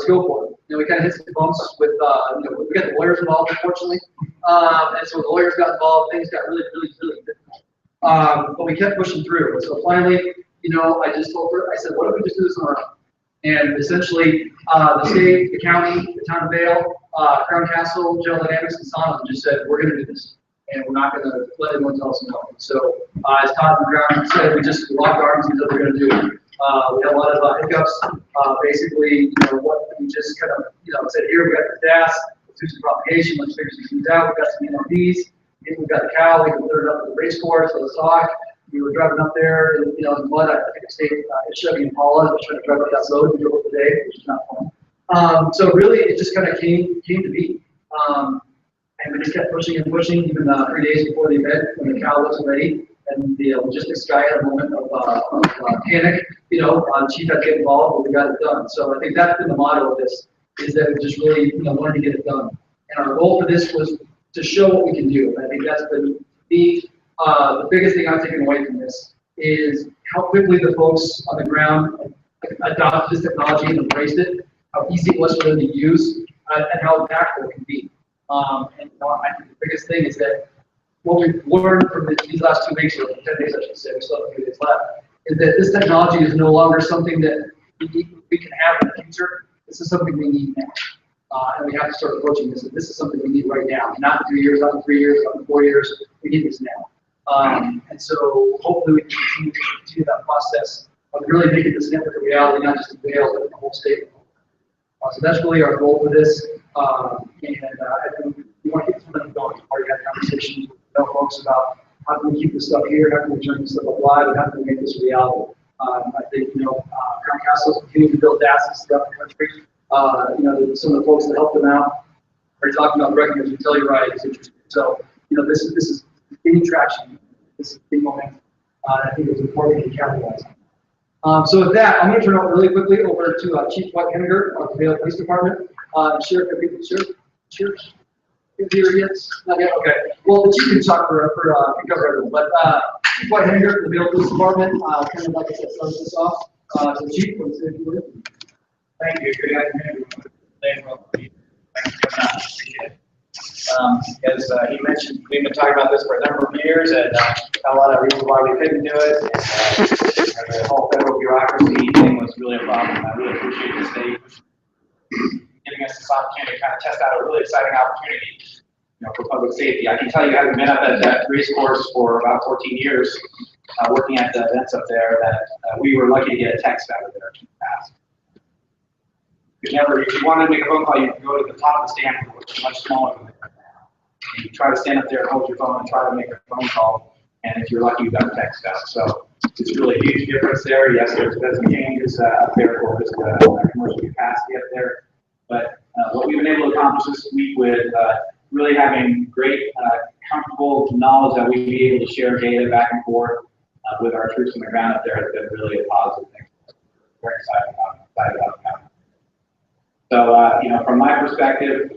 let's go for it. We kind of hit some bumps with, we got the lawyers involved, unfortunately. And so the lawyers got involved, things got really difficult. But we kept pushing through. And so finally, I just told her, I said, what if we just do this on our own? And essentially, the state, the county, the town of Vail, Crown Castle, General Dynamics, and Sonoma just said, we're going to do this. And we're not going to let anyone tell us no. So, as Todd and Brown said, we just locked arms and said we're going to do it. We had a lot of hiccups. Basically, what we just kind of, said, here, we got the DAS, let's do some propagation, let's figure some things out. We got some NLPs, we got the cow, we can put it up at the race course, so let's talk. We were driving up there, and, in the mud, I think it stayed at Chevy Impala. I was trying to drive up that road and drove today, which is not fun. So really, it just kind of came to be. And we just kept pushing and pushing, even 3 days before the event, when the cow wasn't ready. And the logistics guy had a moment of panic. Chief had to get involved, but we got it done. So I think that's been the motto of this, is that we just really wanted to get it done. And our goal for this was to show what we can do. And I think that's been the biggest thing I've taken away from this is how quickly the folks on the ground adopted this technology and embraced it, how easy it was for them to use, and how impactful it can be. I think the biggest thing is that what we've learned from these last 2 weeks, or 10 days I should say, we still have a few days left, is that this technology is no longer something that we can have in the future. This is something we need now. And we have to start approaching this. This is something we need right now, not in 2 years, not in 3 years, not in 4 years. We need this now. And so hopefully we can continue that process of really making this network a reality, not just in Vail, but in the whole state. So that's really our goal for this. I think we want to keep something going. We've already had conversations with folks about how can we keep this stuff here, how can we turn this stuff up live, and how can we make this a reality. I think, Crown Castle continues to build DASs throughout the country. Some of the folks that helped them out are talking about recognizing Telluride is interesting. So, this is gaining traction. This is big momentum. I think it's important to capitalize on. So with that, I'm going to turn it really quickly over to Chief White Henniger of the Vail Police Department. Sheriff, Sheriff, here he is. Not yet. Okay. Well, the chief can talk for cover everyone, but Chief White Henniger of the Vail Police Department, kind of like I said, starts this off. So Chief, please, if you would. Thank you. Good afternoon, everyone. Thank you for coming out. Appreciate it. As he mentioned, we've been talking about this for a number of years, and a lot of reasons why we couldn't do it. And, the whole federal bureaucracy thing was really a problem. I really appreciate the state giving us this opportunity to kind of test out a really exciting opportunity, for public safety. I can tell you, having been up at that race course for about 14 years, working at the events up there, that we were lucky to get a text out of there in the past. If you wanted to make a phone call, you could go to the top of the stand, which is much smaller than that now. And you try to stand up there and hold your phone and try to make a phone call, and if you're lucky, you got a text out. So it's really a huge difference there. Yes, there's been some changes up there for just commercial capacity up there. But what we've been able to accomplish this week with really having great, comfortable knowledge that we'd be able to share data back and forth with our troops on the ground up there has been really a positive thing. We're excited about that. So, from my perspective,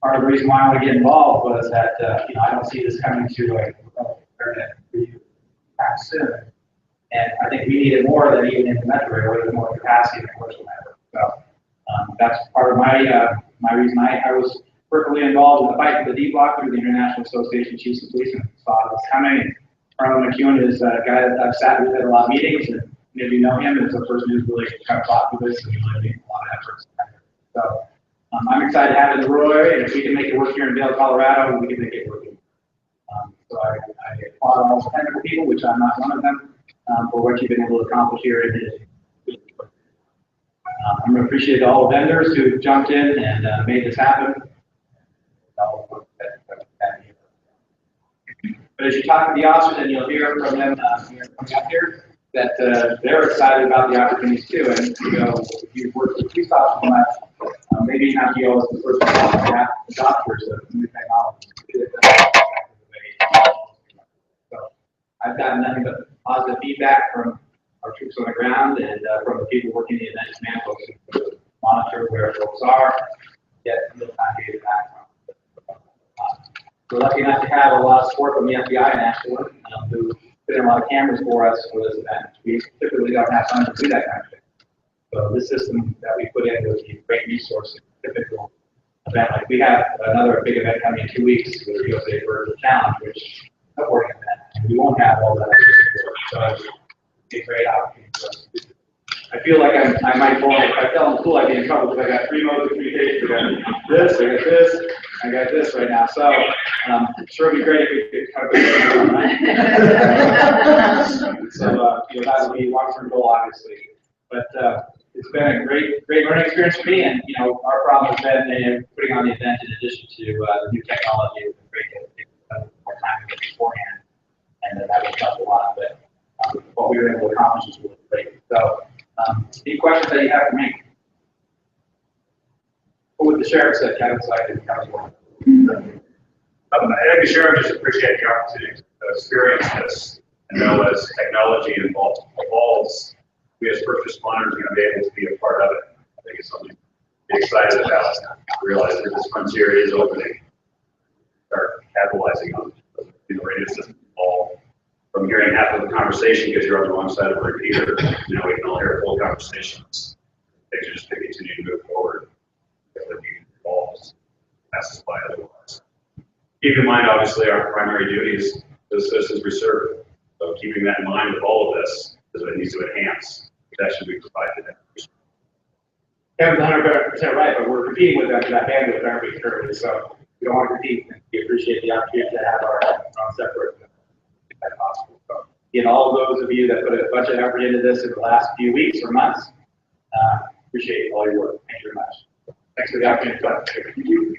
part of the reason why I want to get involved was that, I don't see this coming to a internet time soon. And I think we need it more than even in the metro area, where there's more capacity in the commercial network. So that's part of my reason I was personally involved in the fight for the D block through the International Association of Chiefs of Police, and saw it was coming. Colonel McEwen is a guy that I've sat with at a lot of meetings, and maybe you know him, and it's the person who's really kind of fought for this and really made a lot of efforts. So I'm excited to have it in the rural area, and if we can make it work here in Vail, Colorado, we can make it work. So I applaud all the technical people, which I'm not one of them, for what you've been able to accomplish here. I'm going to appreciate all the vendors who jumped in and made this happen. But as you talk to the officers, and you'll hear from them coming up here, that they're excited about the opportunities too. And if you've worked with police officers, maybe not you always the first one adopters of new technology. So I've gotten nothing but positive feedback from our troops on the ground and from the people working in the event command folks who monitor where folks are, get real-time data back from. We're lucky enough to have a lot of support from the FBI in Ashland, who put in a lot of cameras for us for this event. We typically don't have time to do that kind of thing. So this system that we put in would be a great resource in a typical event. Like we have another big event coming in 2 weeks with the USA Virtual Challenge, which is a networking event, and we won't have all that extra support. So it's a great opportunity for us to do. I feel like I might fall, if I tell them cool, I'd be in trouble because I got 3 modes of communication. I got this, I got this right now. So sure it'd be great if we could kind of so that would be a long-term goal, obviously. But it's been a great learning experience for me, and our problem has been putting on the event in addition to the new technology. It's been great to take more time than beforehand, and that would help a lot. But what we were able to accomplish is really great. So, any questions that you have for me? What would the sheriff say, Kevin, so I can cover one? I think the sheriff just appreciate the opportunity to experience this and know as technology evolves, we as first responders are going to be able to be a part of it. I think it's something to be excited about. Realize that this frontier is opening. Start capitalizing on the radio system evolve. From hearing half of the conversation because you're on the wrong side of the repeater, we can all hear full conversations. They just continue to move forward. Because the need evolves, passes by otherwise. Keep in mind, obviously, our primary duty is the citizens we serve. So keeping that in mind with all of this is what it needs to enhance the protection we provide to them. Kevin's 100% right, but we're competing with them for that bandwidth, aren't we, currently? So we don't want to compete, and we appreciate the opportunity to have our own separate if that's possible. So, again, all of those of you that put a bunch of effort into this in the last few weeks or months, appreciate all your work. Thank you very much. Thanks for the opportunity to talk. Thank you.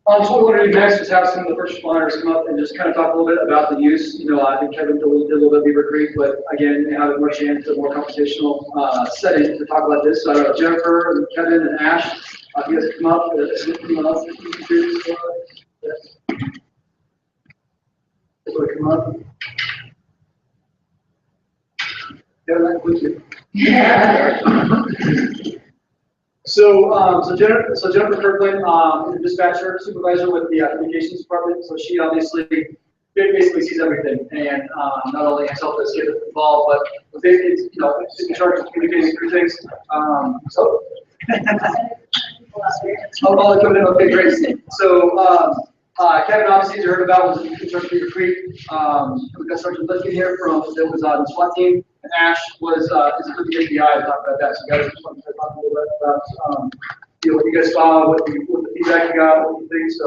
So what we're going to do next is have some of the first responders come up and just kind of talk a little bit about the use. I think Kevin did a little bit of Beaver Creek, but again, have a more chance, a more conversational setting to talk about this. So Jennifer, and Kevin, and Ash, you guys come up. Anyone else introduce? Yes. Come up. Kevin, that includes you. So Jennifer Kirkland is a dispatcher supervisor with the communications department. So she obviously basically sees everything, and not only has helped us get involved, but basically, is in charge of communicating through things. Okay, great. So Kevin, obviously, as you heard about, was in charge of Beaver Creek. We've got Sergeant Lifkin here that was on the SWAT team. And Ash was is a good API to talk about that. So guys, just wanted to talk a little bit about what you guys saw, what the feedback you got, what you think. So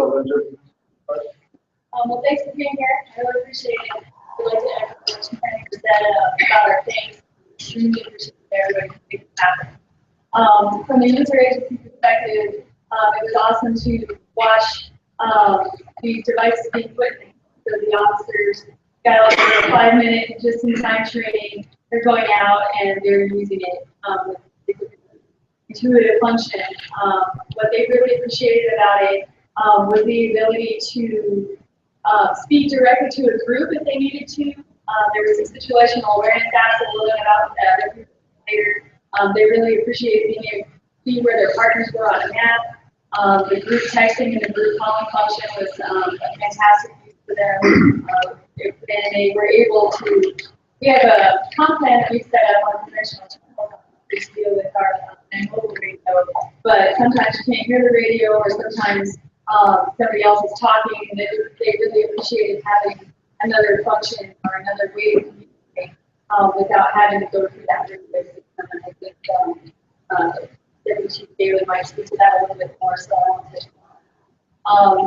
well, thanks for being here. I really appreciate it. I'd like to echo what you kind of said about our things. Extremely appreciate everybody to make it happen. From the user agency perspective, it was awesome to watch the devices being put in. So the officers got like a 5-minute just-in-time training. They're going out and they're using it with intuitive function. What they really appreciated about it was the ability to speak directly to a group if they needed to. There was some situational awareness asked a little bit about that later. They really appreciated being able to see where their partners were on a map. The group texting and the group calling function was a fantastic use for them. And they were able to, we have a comp plan that we set up on conventional channels to deal with our mobile radio, but sometimes you can't hear the radio, or sometimes somebody else is talking, and they really appreciated having another function or another way to communicate without having to go through that radio system. And I think Deputy Chief Daly might speak to that a little bit more. So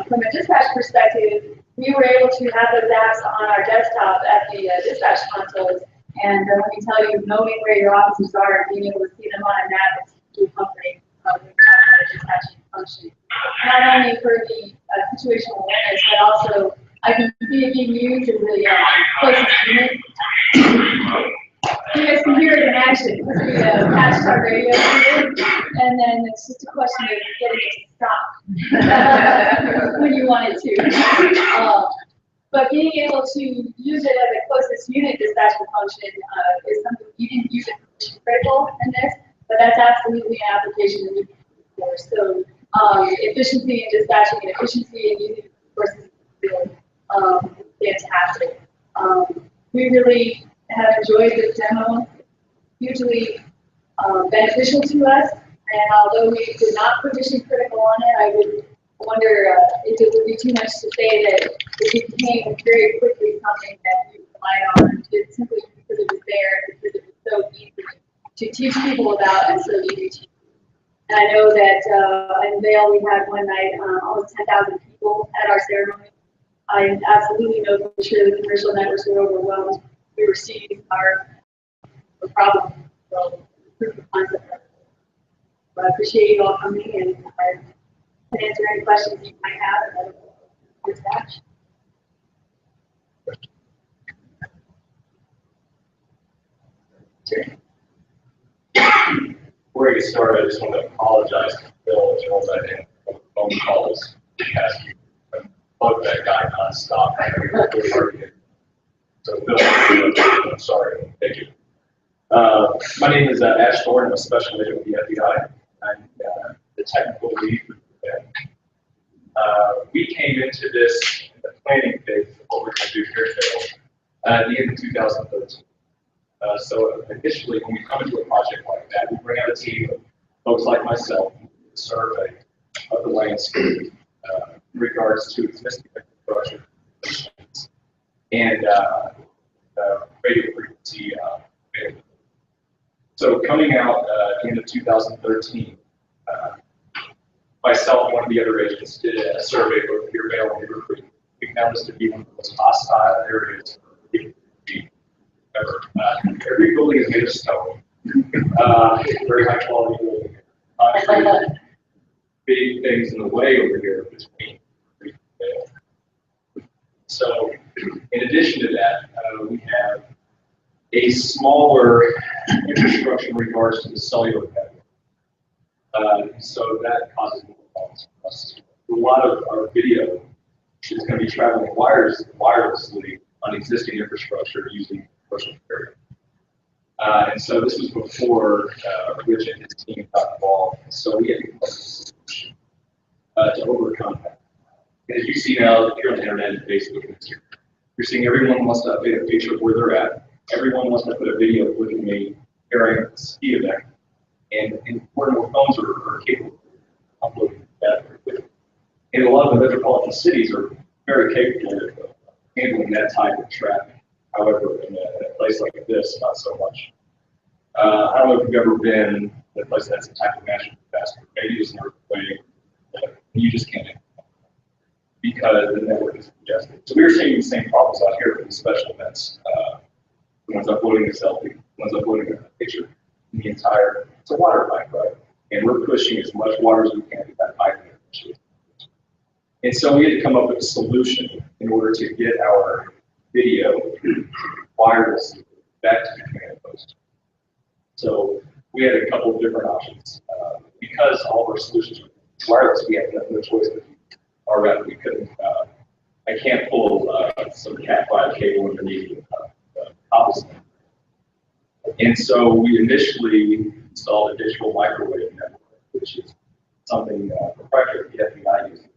from a dispatch perspective, we were able to have those apps on our desktop at the dispatch consoles, and let me tell you, knowing where your officers are and being able to see them on a map is too comforting when we're talking about a dispatching function. Not only for the situational awareness, but also I can see it being used in the closest unit. You guys can hear it in action because we patched our radio and then it's just a question of getting it to stop when you want it to. But being able to use it as a closest unit dispatching function is something you didn't use it for mission critical in this, but that's absolutely an application that we can use for. So efficiency in dispatching and efficiency in using resources is fantastic. We really have enjoyed this demo. Hugely beneficial to us. And although we did not put mission critical on it, I would wonder if it would be too much to say that it became very quickly something that we relied on just simply because it was there, because it was so easy to teach people about and so easy to use. And I know that in Vail we had one night almost 10,000 people at our ceremony. I absolutely know for sure the commercial networks were overwhelmed. We were seeing our problem. So, proof of concept. But I appreciate you all coming, and I can answer any questions you might have. Dispatch. Sure. Before I get started, I just want to apologize to Bill and Joel that in phone calls past you. Bug that guy nonstop. So Bill, I'm sorry. Thank you. My name is Ash Thorne. I'm a special agent with the FBI. I'm the technical lead for that. We came into this in the planning phase of what we're going to do here at Vail at the end of 2013. So initially, when we come into a project like that, we bring out a team of folks like myself who do a survey of the landscape in regards to existing infrastructure and radio frequency. So coming out at the end of 2013, myself and one of the other agents did a survey of Beaver, Vail, and Beaver Creek. We found this to be one of the most hostile areas for people to be ever. Every building is made of stone. Very high quality building. Big things in the way over here between Creek and Vail. So in addition to that, we have a smaller infrastructure in regards to the cellular network. So that causes more problems for us. A lot of our video is going to be traveling wirelessly on existing infrastructure using commercial carrier. And so this was before Rich and his team got involved. So we had to come up with a solution to overcome that. And as you see now, here on the internet and Facebook, you're seeing everyone wants to update a picture of where they're at. Everyone wants to put a video of looking at me carrying a ski event. And more and more phones are capable of uploading that very quickly. And a lot of the metropolitan cities are very capable of handling that type of traffic. However, in a place like this, not so much. I don't know if you've ever been in a place that's a type of national disaster. Maybe it's an earthquake, but you just can't handle it because the network is congested. So we're seeing the same problems out here for the special events. Someone's uploading a selfie, someone's uploading a picture. The entire, it's a water pipe, right? And we're pushing as much water as we can to that pipe. And so we had to come up with a solution in order to get our video wirelessly back to the command post. So we had a couple of different options. Because all of our solutions were wireless, we had no choice but our route. We couldn't, I can't pull some Cat5 cable underneath the cobblestone. And so we initially installed a digital microwave network, which is something proprietary to the FBI uses,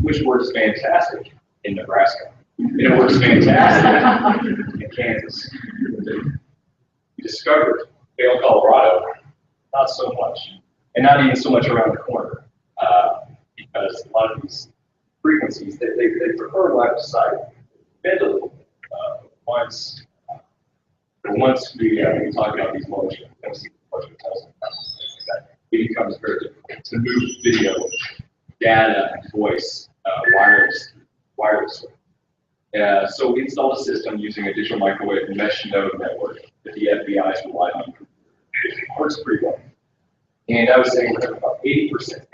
which works fantastic in Nebraska. And it works fantastic in Kansas. We discovered Vail, Colorado, not so much, and not even so much around the corner, because a lot of these frequencies, they prefer line of sight. Bend a little bit. Once we talk about these large it becomes very difficult to move video, data, and voice wirelessly. So we installed a system using a digital microwave mesh node network that the FBI is relying on. It works pretty well. And I was saying we have about 80% success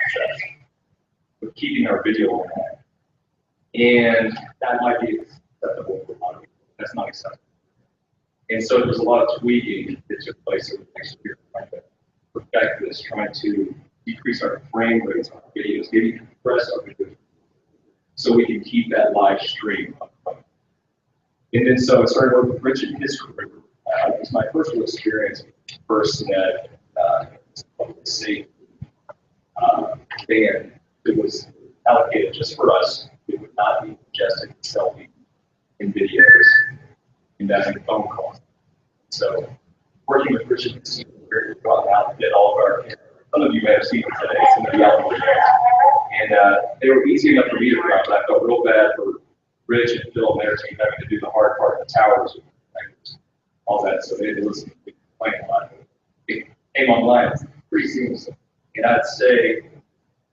with keeping our video on that. And that might be acceptable for a lot of people. That's not acceptable. And so there was a lot of tweaking that took place over the next year, trying to perfect this, trying to decrease our frame rates on our videos, maybe compress our videos, so we can keep that live stream up. And then so I started working with Rich in his career. It was my first real experience with FirstNet, public safety. And it was allocated just for us. It would not be ingested selfie in videos and phone calls. So working with Rich and his team, we've gone out and did all of our, some of you may have seen them today, some of the Alpine games. And they were easy enough for me to run, but I felt real bad for Rich and Phil and their team having to do the hard part of the towers, all that. So they had to listen to me playing a lot. It came online pretty seamlessly. And I'd say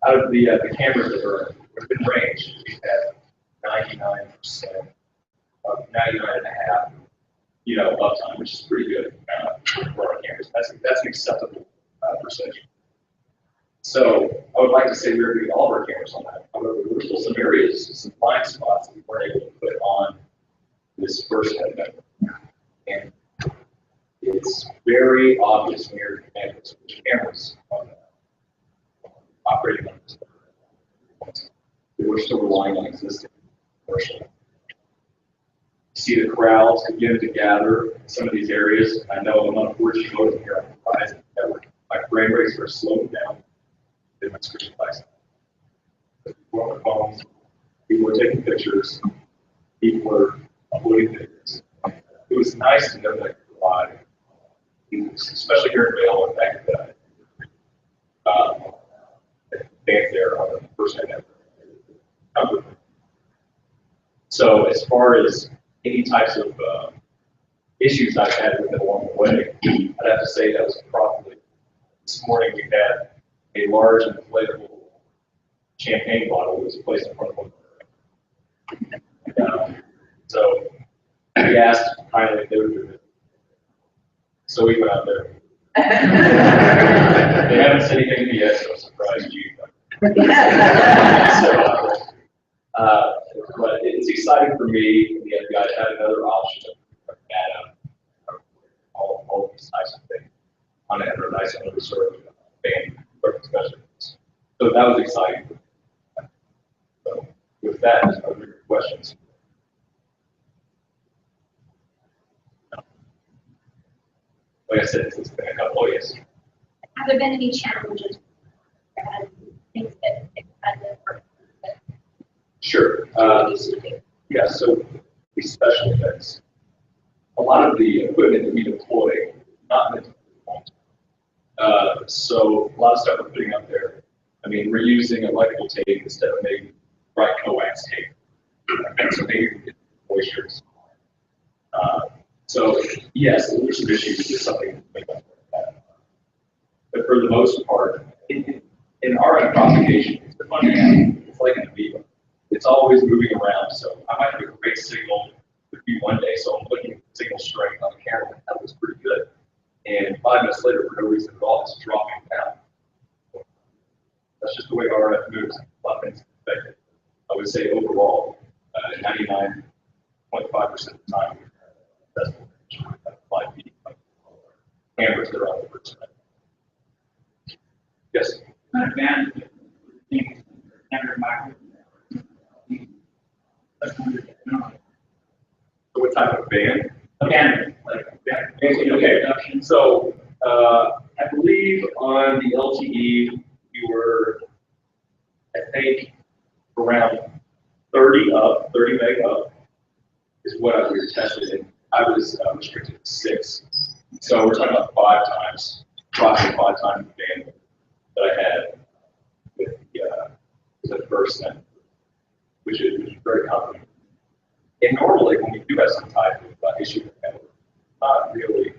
out of the cameras that are within range, we had 99%, 99.5%, uptime, which is pretty good for our cameras. That's an acceptable percentage. So I would like to say we were getting all of our cameras on that. However, there were still some areas, some blind spots that we weren't able to put on this FirstNet network. And it's very obvious when you're connected to the cameras on operating on this. We're still relying on existing commercial. See the crowds begin to gather in some of these areas. I know I'm unfortunately over here on the Verizon network. My frame rates are slowing down. My screen device. People were on their phones. People were taking pictures. People were uploading videos. It was nice to know that I could provide, especially here in Vail, in fact, bands there on the FirstNet network. So as far as any types of issues I've had with it along the way, I'd have to say that was probably this morning we had a large inflatable champagne bottle that was placed in front of one. So we asked kindly if they would do it. So we went out there. They haven't said anything to me yet, so I'm surprised you. But it's exciting for me. The guys had another option of data, all these types of things on a nice underserved band, especially. So that was exciting. So with that, are there questions? Like I said, it's been a couple of years. Have there been any challenges? Things that Sure. Yeah, so these special events, a lot of the equipment that we deploy, not meant to perform. So a lot of stuff we're putting up there. I mean, we're using electrical tape instead of maybe bright coax tape. So maybe we get moistures. So yes, there's some issues with something to make up for that. But for the most part, in our propagation, it's the funny thing. It's like an Beaver. It's always moving around. So I might have a great signal with you one day. So I'm looking at the signal strength on the camera. That looks pretty good. And 5 minutes later, for no reason at all, it's dropping down. That's just the way RF moves. A lot of things affect it. I would say overall, 99.5% of the time, that's 5 feet. Cameras that are on the FirstNet. Yes? Not a band, never mind. So what type of band? A band, like Okay, so I believe on the LTE we were, I think, around 30 meg up is what we were tested in. I was restricted to 6. So we're talking about 5 times, approximately 5 times the bandwidth that I had with the FirstNet, which is very confident. And normally, when we do have some type of issue with the network, not really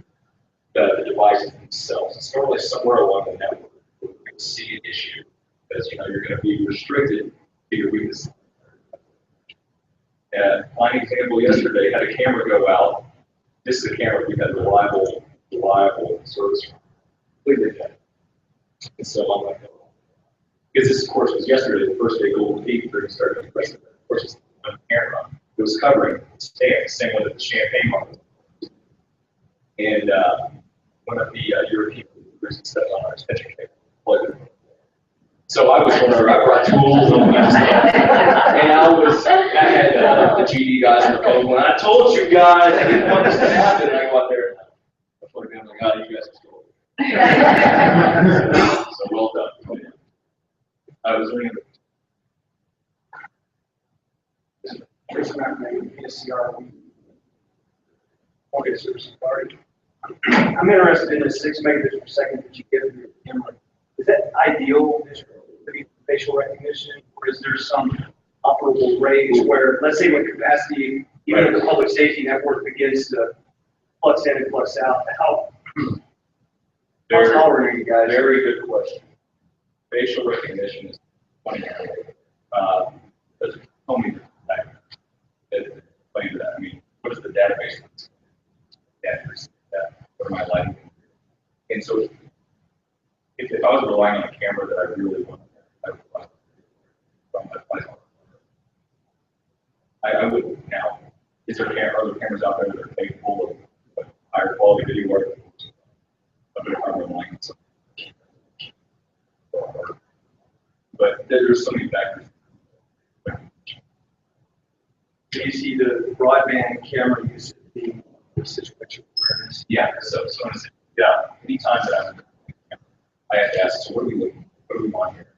the devices themselves. It's normally somewhere along the network where we can see an issue, because you're going to be restricted to your weakness. My example yesterday had a camera go out. This is a camera we had reliable service from. Completely dead. And so I'm like, because this, of course, was yesterday, the first day Golden Peak started to press it. Of course, it's on the camera. It was covering the stand, same way that the champagne bottle. And one of the European leaders stepped on our attention cable. So I was wondering, I brought tools and all that stuff. And I had the GD guys on the phone going, I told you guys, I didn't want this to happen. And I go out there and I put it down, like, God, you guys are still. So well done. I was doing it. First not made PSCR. Okay, so it's already I'm interested in the 6 megabits per second that you get with your camera. Is that ideal for facial recognition, or is there some operable range where, let's say, when capacity, even in the public safety network, begins to flux in and flux out, how tolerant are you guys? Very good question. Facial recognition is funny. There's so many factors that explain that. I mean, what is the database? What am I lighting? And so, if I was relying on a camera that I really wanted, I would now. Is there other cameras out there that are capable of higher quality video work? A bit of relying on something. But there's so many factors. Do you see the broadband camera use being situational awareness? Yeah, so yeah, anytime that I have to ask, so what are we looking, what do we want here?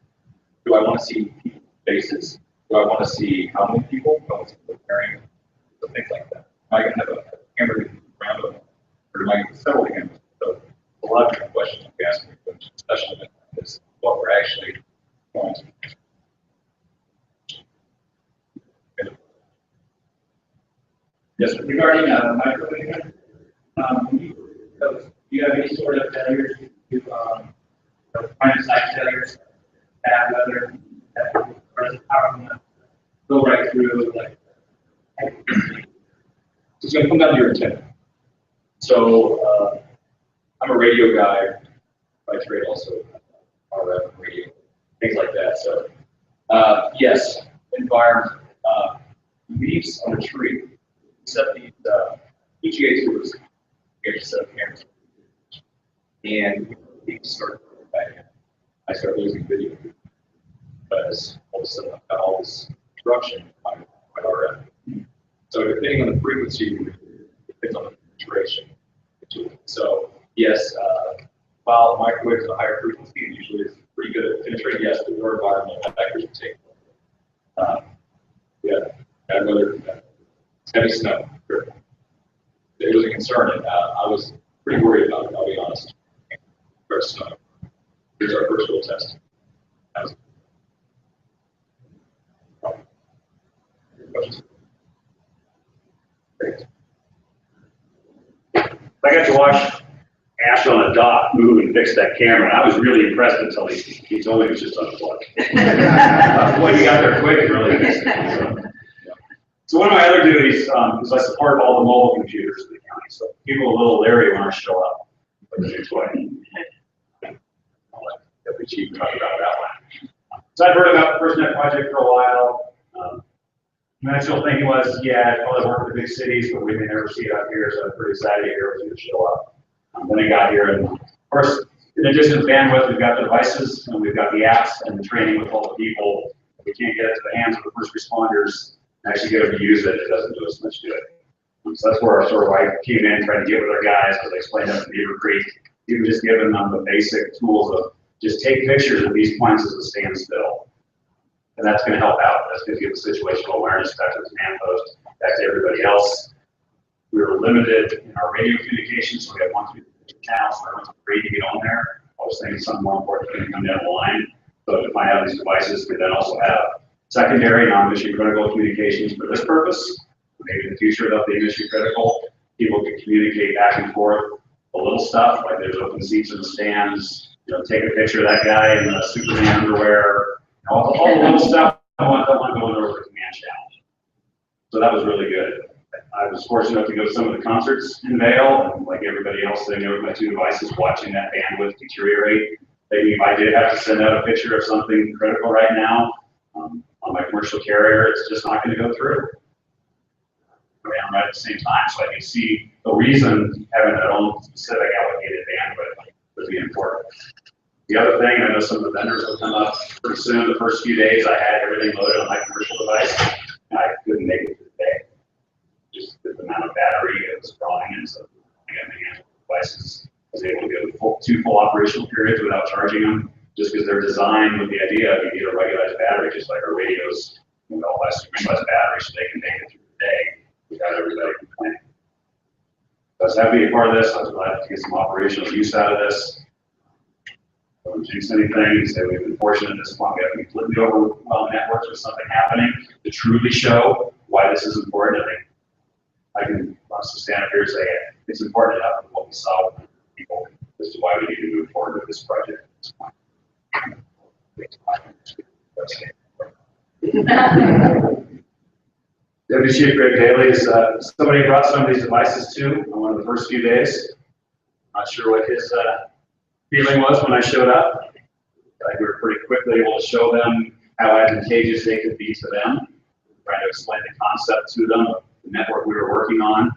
Do I want to see people's faces? Do I want to see how many people? Do I want to see people carrying? So things like that. Am I going to have a camera around them? Or am I going to several cameras? So a lot of different questions we ask, especially when this what we're actually going to. Yes, regarding microwave, do you have any sort of failures to find site failures, bad weather, that power go right through, like? It's going to come down to your intent. So I'm a radio guy by trade, also RF radio, things like that. So yes, environment, leaves on a tree. Set these EGA tours, get a set of cameras, and we start back. I start losing video because all of a sudden I've got all this disruption on my RF. So depending on the frequency, it depends on the duration. So yes, while microwave is a higher frequency, it usually is pretty good at penetrating. Yes, there are environmental factors to take. Yeah, bad weather. Heavy snow. Sure. It was a concern, and I was pretty worried about it, I'll be honest. First snow. Here's our first real test. I got to watch Ash on a dock move and fix that camera, and I was really impressed until he told me it was just unplugged. Boy, you got there quick and really fixed it. So one of my other duties is I support all the mobile computers in the county. So people a little leery when I show up. I'll let the chief talk about that one. So I've heard about the FirstNet project for a while. My initial thinking was, yeah, I'd probably work with the big cities, but we may never see it out here, so I'm pretty excited to hear it was going to show up. Then I got here, and of course, in addition to bandwidth, we've got the devices, and we've got the apps, and the training with all the people. If we can't get it to the hands of the first responders, actually get them to use it, it doesn't do us much good. So that's where I came in, trying to get with our guys, because I explained up in Beaver Creek, even just giving them the basic tools of just take pictures of these points as a standstill. And that's going to help out. That's going to give a situational awareness back to the command post, back to everybody else. We were limited in our radio communication, so we had 1 through 3 channels, so everyone's free to get on there. I was thinking something more important going to come down the line. So to find out these devices, we then also have secondary non-mission critical communications for this purpose. Maybe in the future they'll be mission critical. People can communicate back and forth. The little stuff, like there's open seats in the stands, take a picture of that guy in the Superman underwear, all the little stuff I don't want going over the command channel. So that was really good. I was fortunate enough to go to some of the concerts in Vail, and like everybody else sitting there with my 2 devices watching that bandwidth deteriorate. Maybe if I did have to send out a picture of something critical right now, on my commercial carrier, it's just not going to go through. Right at the same time, so I can see the reason having that own specific allocated bandwidth would be important. The other thing, I know some of the vendors will come up pretty soon. The first few days, I had everything loaded on my commercial device, and I couldn't make it to the day. Just the amount of battery it was drawing, and so I got my devices. I was able to go 2 full operational periods without charging them, just because they're designed with the idea of you need a regularized battery, just like our radios, all less batteries, so they can make it through the day without everybody complaining. was happy to be a part of this. I was glad to get some operational use out of this. Don't jinx anything. Say we've been fortunate at this point. We have completely overwhelmed networks with something happening to truly show why this is important. I can honestly stand up here and say it's important enough with what we saw with people as to why we need to move forward with this project at this point. Deputy Chief Greg Daly is somebody brought some of these devices to on one of the first few days. Not sure what his feeling was when I showed up. We were pretty quickly able to show them how advantageous they could be to them. Trying to explain the concept to them, the network we were working on,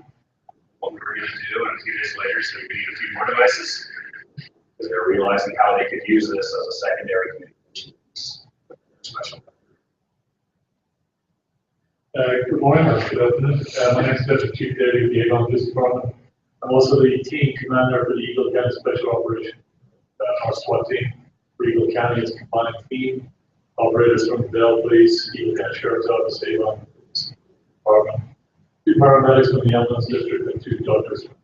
what we were going to do, and a few days later, so we need a few more devices. Because they're realizing how they could use this as a secondary communication special. Good morning, or good afternoon. My name is Deputy Chief Daly of the Avon Police Department. I'm also the team commander for the Eagle County Special Operation, our SWAT team. For Eagle County is a combined team, operators from the Vail Police, Eagle County Sheriff's Office, Avon Police Department, 2 paramedics from the Ambulance District, and 2 doctors from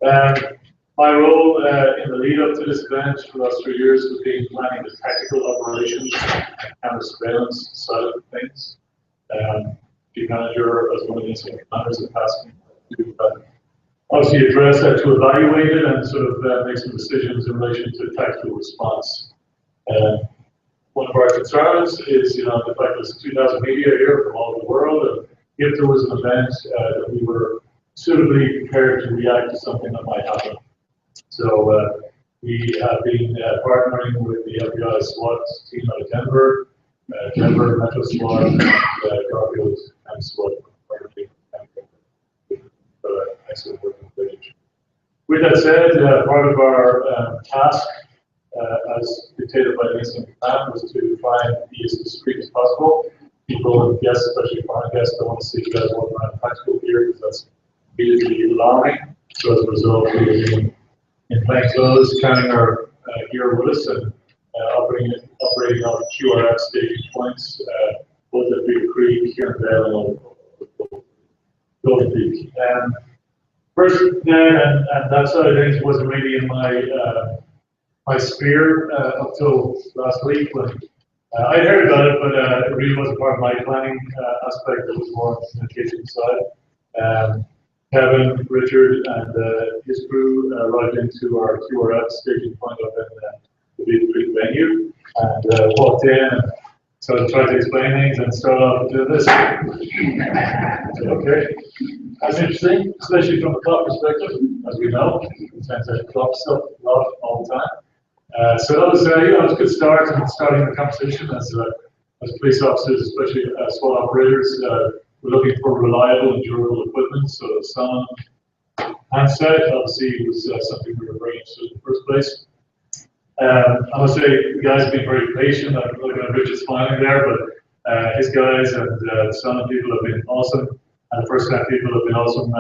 the my role in the lead up to this event for the last 3 years has been planning the tactical operations and camera surveillance side of things. Chief manager as one of the incident commanders have asked me to obviously address that, to evaluate it and sort of make some decisions in relation to tactical response. One of our concerns is, the fact there's 2,000 media here from all over the world, and if there was an event that we were suitably prepared to react to something that might happen. So we have been partnering with the FBI SWAT team out of Denver, Denver Metro SWAT, and Garfield and SWAT. Excellent working relationship. With that said, part of our task, as dictated by the incident command, was to try and be as discreet as possible. People and guests, especially foreign guests, don't want to see you guys walking around practical gear because that's immediately alarming. So as a result, we've been in plain clothes, carrying our gear with us and operating our QRF staging points, both at Beaver Creek, here in Vail, and Golden Peak. FirstNet and that side of things wasn't really in my sphere up till last week when I'd heard about it, but it really wasn't part of my planning aspect. It was more on the communication side. Kevin, Richard, and his crew arrived into our QRF staging point up in the Beaver Creek venue and walked in and sort of tried to explain things and started off doing this. Okay. That's interesting, especially from a clock perspective, as we know. It turns out clock stuff a lot all the time. So that was, it was a good start in starting the conversation as police officers, especially SWAT operators. We're looking for reliable and durable equipment. So the sound handset obviously was something we were bringing to in the first place. I must say, the guys have been very patient. I'm looking at Richard smiling there, but his guys and the sound people have been awesome. And the FirstNet people have been awesome.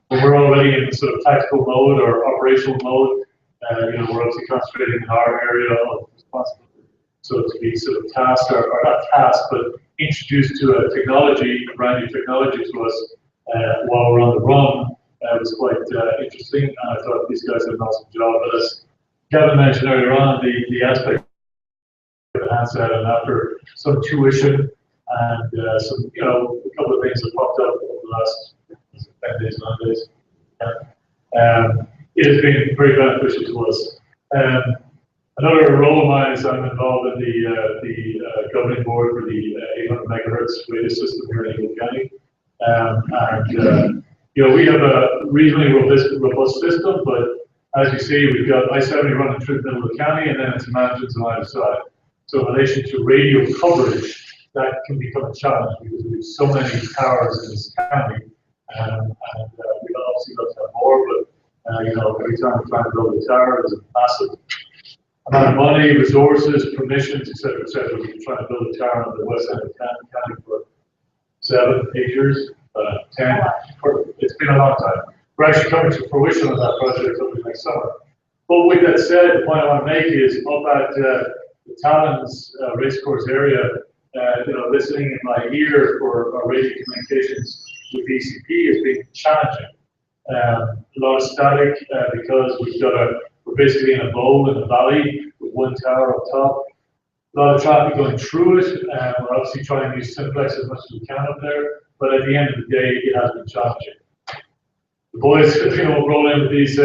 When we're already in sort of tactical mode or operational mode, we're obviously concentrating in our area of responsibility. So to be sort of tasked, or not tasked, but introduced to a technology, a brand new technology to us while we're on the run was quite interesting. And I thought these guys did an awesome job. But as Kevin mentioned earlier on, the aspect of the handset, and after some tuition and some, a couple of things that popped up over the last 10 days, 9 days. It has been very beneficial to us. Another role of mine is I'm involved in the governing board for the 800 megahertz radio system here in Eagle County. We have a reasonably robust system, but as you see, we've got I-70 running through the middle of the county, and then it's mountains on either side. So in relation to radio coverage, that can become a challenge because we have so many towers in this county, and we obviously love to have more, but every time we try to build a tower, there's a massive amount of money, resources, permissions, etc., etc. We've been trying to build a tower on the west end of county for 7, 8 years, 10. It's been a long time. We're actually coming to fruition on that project over the next summer. But with that said, the point I want to make is up at the Talons racecourse area, listening in my ear for our radio communications with ECP has been challenging. A lot of static because we're basically in a bowl in a valley with one tower up top. A lot of traffic going through it. We're obviously trying to use simplex as much as we can up there, but at the end of the day, it has been challenging. The boys, roll in with these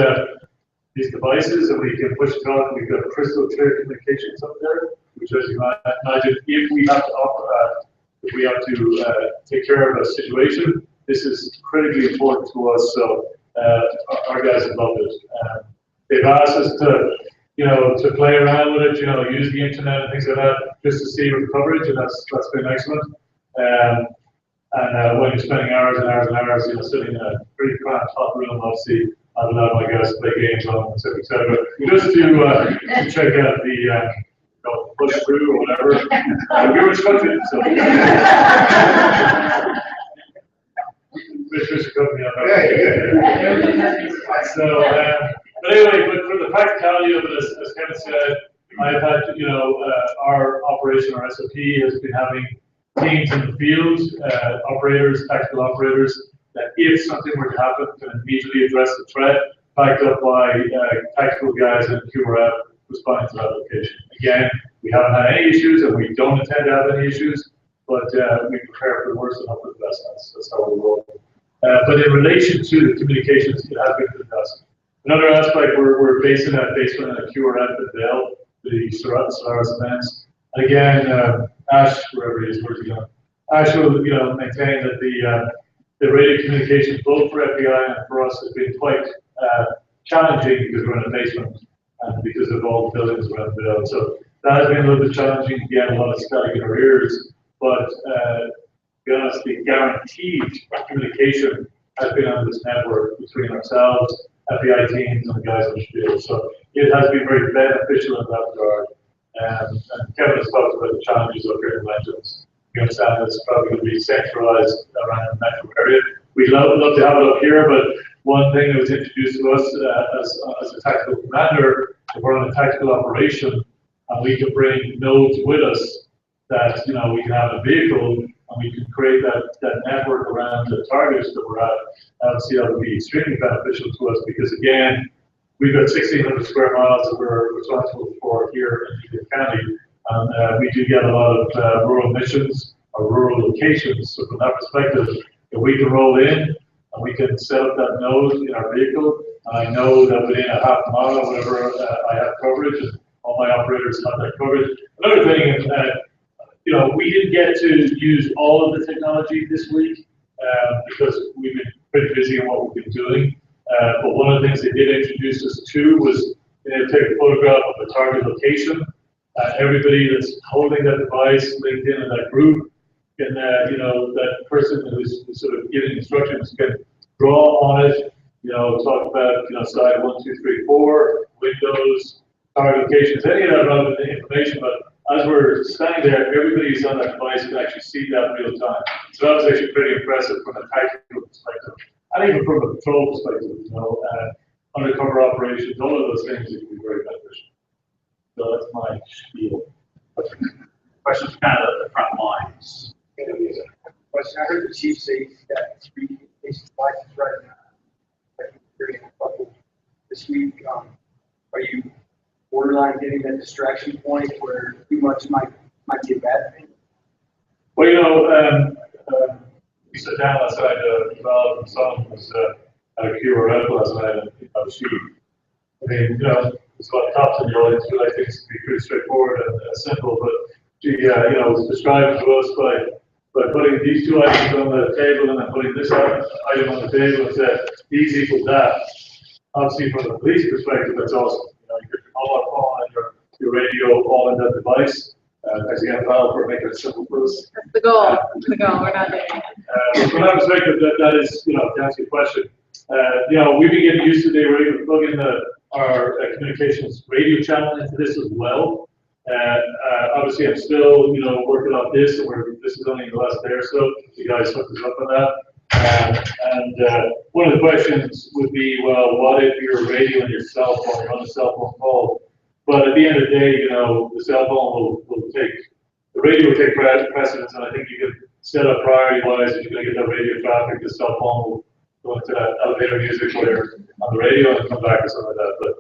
devices, and we can push it out. We've got crystal clear communications up there, which, as you might imagine, if we have to take care of a situation, this is critically important to us. So our guys have loved it. They've asked us to play around with it, use the internet and things like that, just to see the coverage, and that's been excellent. And when you're spending hours and hours and hours, sitting in a pretty cramped hot room, obviously, I've allowed my guys to play games on, et cetera, just to check out the push through or whatever. We were instructed, so. Mr. Company on that. So, but anyway, but for the practicality of it, as Kevin said, I've had, our operation, our SOP has been having teams in the field, operators, tactical operators, that if something were to happen, can immediately address the threat, backed up by tactical guys in QRF responding to that location. Again, we haven't had any issues, and we don't intend to have any issues, but we prepare for the worst and hope for the best. That's how we roll. But in relation to the communications, it has been fantastic. Another aspect, we're basing that basement at QRF at Vail, the Solaris events. And again, Ash, wherever he is, where's he going? Ash will, maintain that the radio communication, both for FBI and for us, has been quite challenging because we're in a basement and because of all the buildings around Vail. So that has been a little bit challenging. Again, a lot of static in our ears, but to be honest, the guaranteed communication has been on this network between ourselves, FBI teams, and the guys on the field. So it has been very beneficial in that regard. And Kevin has talked about the challenges up here in Legends. We understand that it's probably going to be centralized around the metro area. We'd love to have it up here, but one thing that was introduced to us as a tactical commander, if we're on a tactical operation and we can bring nodes with us, that we can have a vehicle and we can create that network around the targets that we're at. Obviously, that would be extremely beneficial to us because, again, we've got 1,600 square miles that we're responsible for here in Beaver County, and we do get a lot of rural missions or rural locations. So from that perspective, if we can roll in and we can set up that node in our vehicle, and I know that within a half mile or whatever, I have coverage, and all my operators have that coverage. Another thing, we didn't get to use all of the technology this week because we've been pretty busy on what we've been doing. But one of the things they did introduce us to was take a photograph of a target location. Everybody that's holding that device, linked in that group, can, that person who's sort of giving instructions can draw on it, talk about, side 1, 2, 3, 4, windows, target locations, any of that relevant information. But as we're standing there, everybody's on that device can actually see that real time. So that was actually pretty impressive from a tactical perspective. And even from a patrol perspective, undercover operations, all of those things can be very beneficial. So that's my spiel. Questions kind of the front lines. Question, I heard the chief say he's got 3 communications licenses right now. This week, are you borderline getting that distraction point where too much might be a bad thing? Well, we sat down last night to develop, and someone was at a QRF last night, and she, there's a lot of cops in the audience, but I think it's to be pretty straightforward and simple, but she, was described to us by putting these 2 items on the table and then putting this item on the table and said, these equal that. Obviously, from the police perspective, that's awesome. You get your mobile phone and your radio all in that device. As again, Vail, for making it simple for us. That's the goal. We're not there yet. From that perspective, that is, to answer your question, we've been getting used to the radio, plug in our communications radio channel into this as well. Obviously, I'm still, working on this, and this is only the last day or so. You guys hooked us up on that. And one of the questions would be, well, what if you're radioing your cell phone, you're on a cell phone call? But at the end of the day, the cell phone the radio will take precedence, and I think you can set up priority-wise if you're going to get that radio traffic, the cell phone go into that elevator music player on the radio and come back or something like that. But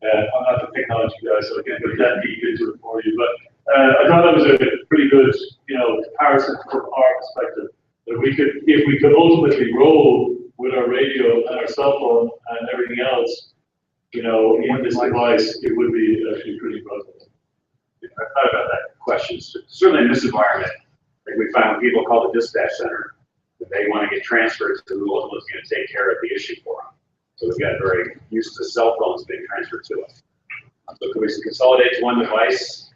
I'm not the technology guy, so I can't get that deep into it for you. But I thought that was a pretty good, comparison from our perspective. That if we could ultimately roll with our radio and our cell phone and everything else, in this device, it would be actually pretty impressive. I thought about that question. Certainly in this environment, like we found when people call the dispatch center, that they want to get transferred to who ultimately is going to take care of the issue for them. So we've got very used to cell phones being transferred to us. So could we consolidate to one device?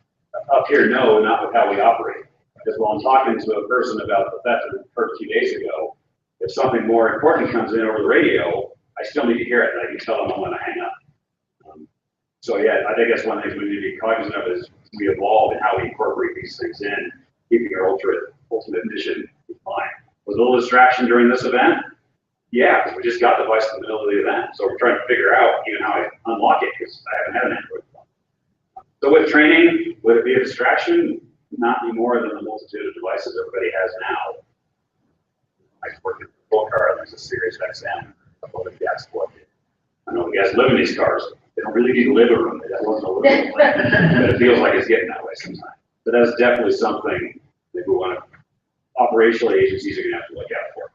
Up here, no, not with how we operate. Because while I'm talking to a person about the theft that occurred a few days ago, if something more important comes in over the radio, I still need to hear it, and I can tell them I want to hang up. So yeah, I think that's one thing we need to be cognizant of is we evolve in how we incorporate these things in, keeping our ultimate mission in mind. Was a little distraction during this event? Yeah, because we just got the device in the middle of the event. So we're trying to figure out even how I unlock it because I haven't had an Android phone. So with training, would it be a distraction? Not any more than the multitude of devices everybody has now. I work in a full car and there's a Sirius XM, a couple of gas plugged in. I know the guys live in these cars. They don't really need to live in them. That wasn't a living room. But it feels like it's getting that way sometimes. But that's definitely something that we want to, operational agencies are going to have to look out for.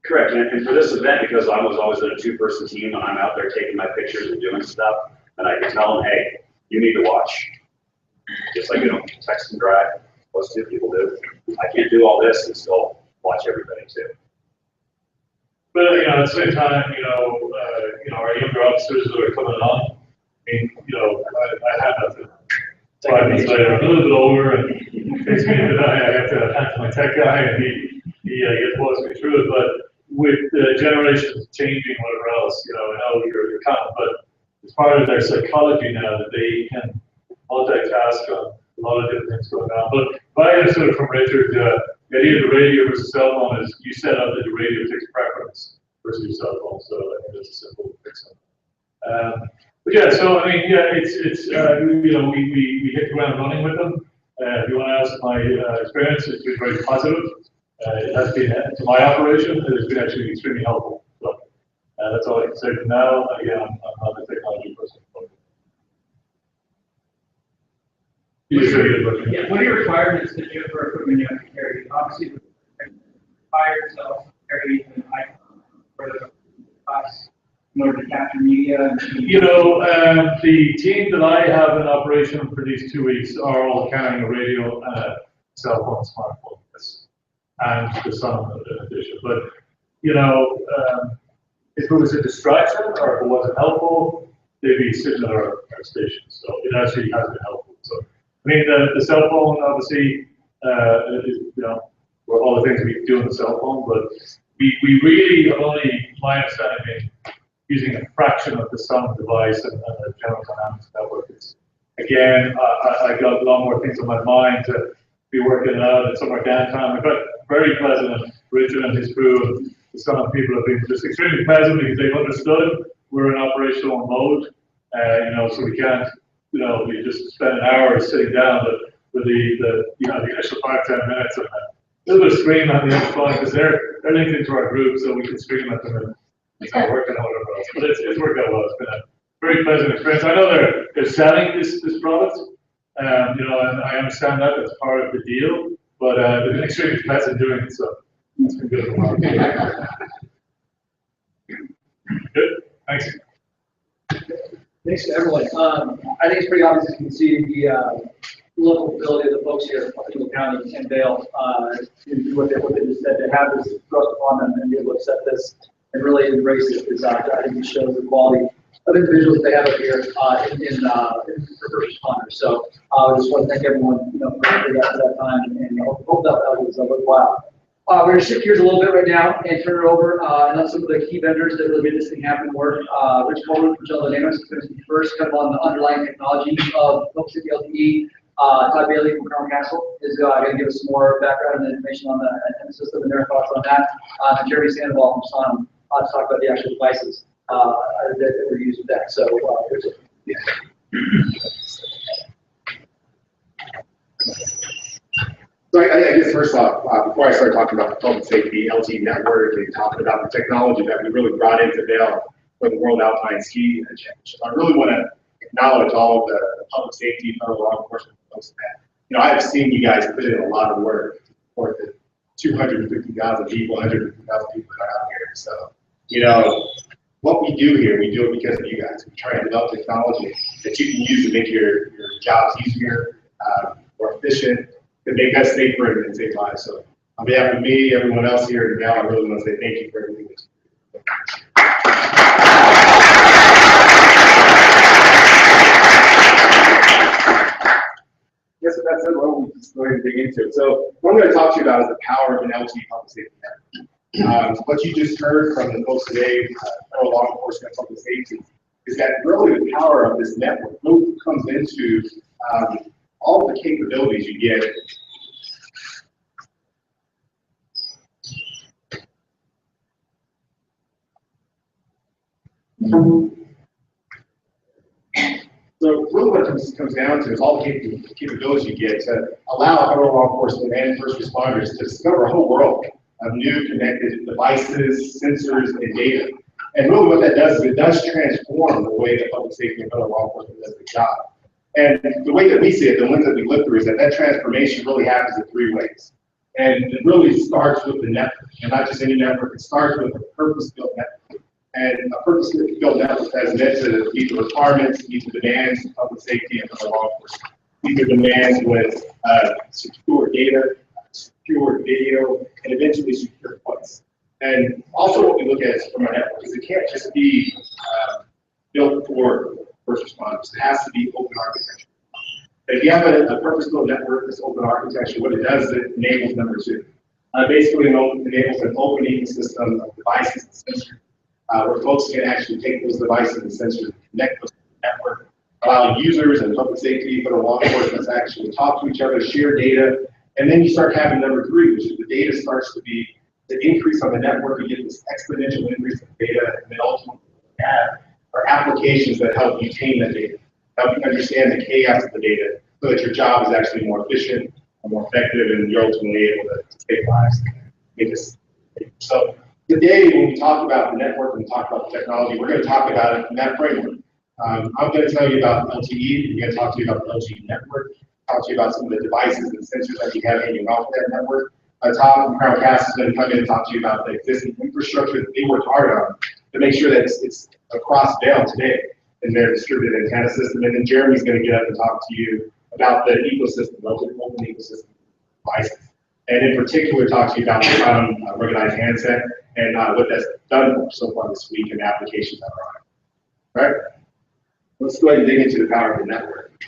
Correct, and for this event, because I was always in a two-person team and I'm out there taking my pictures and doing stuff, and I can tell them, hey, you need to watch. Just like you don't text and drive, most two people do. I can't do all this and still watch everybody too. But at the same time, our younger officers that are coming on, I mean, I have that 5 minutes later, I'm a little bit older, and it takes me a bit, I have to hand to my tech guy, and he walks me through it. But with the generations changing, whatever else, I know you're common, but it's part of their psychology now that they can multitask on a lot of different things going on. But if I understood from Richard, the idea of the radio versus cell phone is you set up that the radio takes preference versus your cell phone. So I think that's a simple fix. But yeah, so I mean, yeah, it's we hit the ground running with them. If you want to ask my experience, it's been very positive. It has been to my operation. It has been actually extremely helpful. So that's all I can say for now. Again, I'm not a technology person. Yeah, what are your requirements that you have for equipment you have to carry? Obviously, require yourself to carry an iPhone for the class in order to capture media. The team that I have in operation for these 2 weeks are all carrying a radio and a cell phone, smartphone, and the sun in addition. But if it was a distraction or if it wasn't helpful, they'd be sitting at our station. So it actually has been helpful. So. I mean, the cell phone, obviously, were all the things we do on the cell phone, but we really have only, my understanding, been using a fraction of the Sun device and the General Dynamics network. Again, I got a lot more things on my mind to be working out and some more downtime. But very pleasant, and Richard and his crew and the Sun people have been just extremely pleasant because they've understood we're in operational mode, so we can't. We just spend an hour sitting down, but with the initial 5-10 minutes of a little bit of scream at the end because they're linked into our group, so we can scream at them and start working on whatever else. But it's worked out well. It's been a very pleasant experience. I know they're selling this product, and I understand that it's part of the deal, but they've been extremely pleasant doing it, so it's been good. Good. Thanks. Thanks to everyone. I think it's pretty obvious, as you can see, the local ability of the folks here in the county and Vail, what they just said, to have this thrust upon them and be able to accept this and really embrace it, because I think it shows the quality of individuals they have up here in first responders. So I just want to thank everyone, for that time, and hope that was worthwhile. We're going to shift gears a little bit right now and turn it over and let some of the key vendors that really made this thing happen work. Rich Coleman from General Dynamics is going to be first, kind of on the underlying technology of Focus City LTE. Todd Bailey from Crown Castle is going to give us some more background and information on the antenna system and their thoughts on that. And Jeremy Sandoval from Sonam to talk about the actual devices that were used with that. So, Richard. So I guess first off, before I start talking about the public safety LTE network and talking about the technology that we really brought into Vail for the World Alpine Ski Championship, I really want to acknowledge all of the public safety, federal law enforcement folks that, I've seen you guys put in a lot of work for the 250,000 people, 150,000 people that are out here. So, what we do here, we do it because of you guys. We try to develop technology that you can use to make your jobs easier, more efficient, to make us safer and save lives. So on behalf of me, everyone else here at Vail, I really want to say thank you for everything that you do. Yes, that's it. Well, we'll just go ahead and dig into it. So what I'm going to talk to you about is the power of an LTE public safety network. What you just heard from the folks today, federal law enforcement, public safety, is that really the power of this network really comes into all the capabilities you get. So really what it comes down to is all the capabilities you get to allow federal law enforcement and first responders to discover a whole world of new connected devices, sensors, and data. And really what that does is it does transform the way that public safety and federal law enforcement does their job. And the way that we see it, the ones that we live through, is that transformation really happens in three ways. And it really starts with the network, and not just any network. It starts with a purpose-built network. And a purpose-built network that's meant to meet the requirements, meet the demands of public safety and federal law enforcement. Meet the demands with secure data, secure video, and eventually secure points. And also what we look at from our network is it can't just be built for first responders. It has to be open architecture. If you have a purpose-built network that's open architecture, what it does is it enables number two. Basically, it enables an open ecosystem of devices and sensors where folks can actually take those devices and sensors and connect those to the network, allow users and public safety, federal law enforcement to actually talk to each other, share data, and then you start having number three, which is the data starts to increase on the network. You get this exponential increase in data, and then ultimately have are applications that help you tame that data, help you understand the chaos of the data, so that your job is actually more efficient and more effective, and you're ultimately able to save lives. So today, when we talk about the network and talk about the technology, we're going to talk about it in that framework. I'm going to tell you about LTE. I'm going to talk to you about the LTE network, talk to you about some of the devices and sensors that you have hanging off that network. Tom from Crown Cast is going to come in and talk to you about the existing infrastructure that they worked hard on to make sure that it's across Vail today in their distributed antenna system. And then Jeremy's going to get up and talk to you about the ecosystem, open ecosystem devices. And in particular, talk to you about the ruggedized handset and what that's done so far this week and the applications that are on it. All right? Let's go ahead and dig into the power of the network.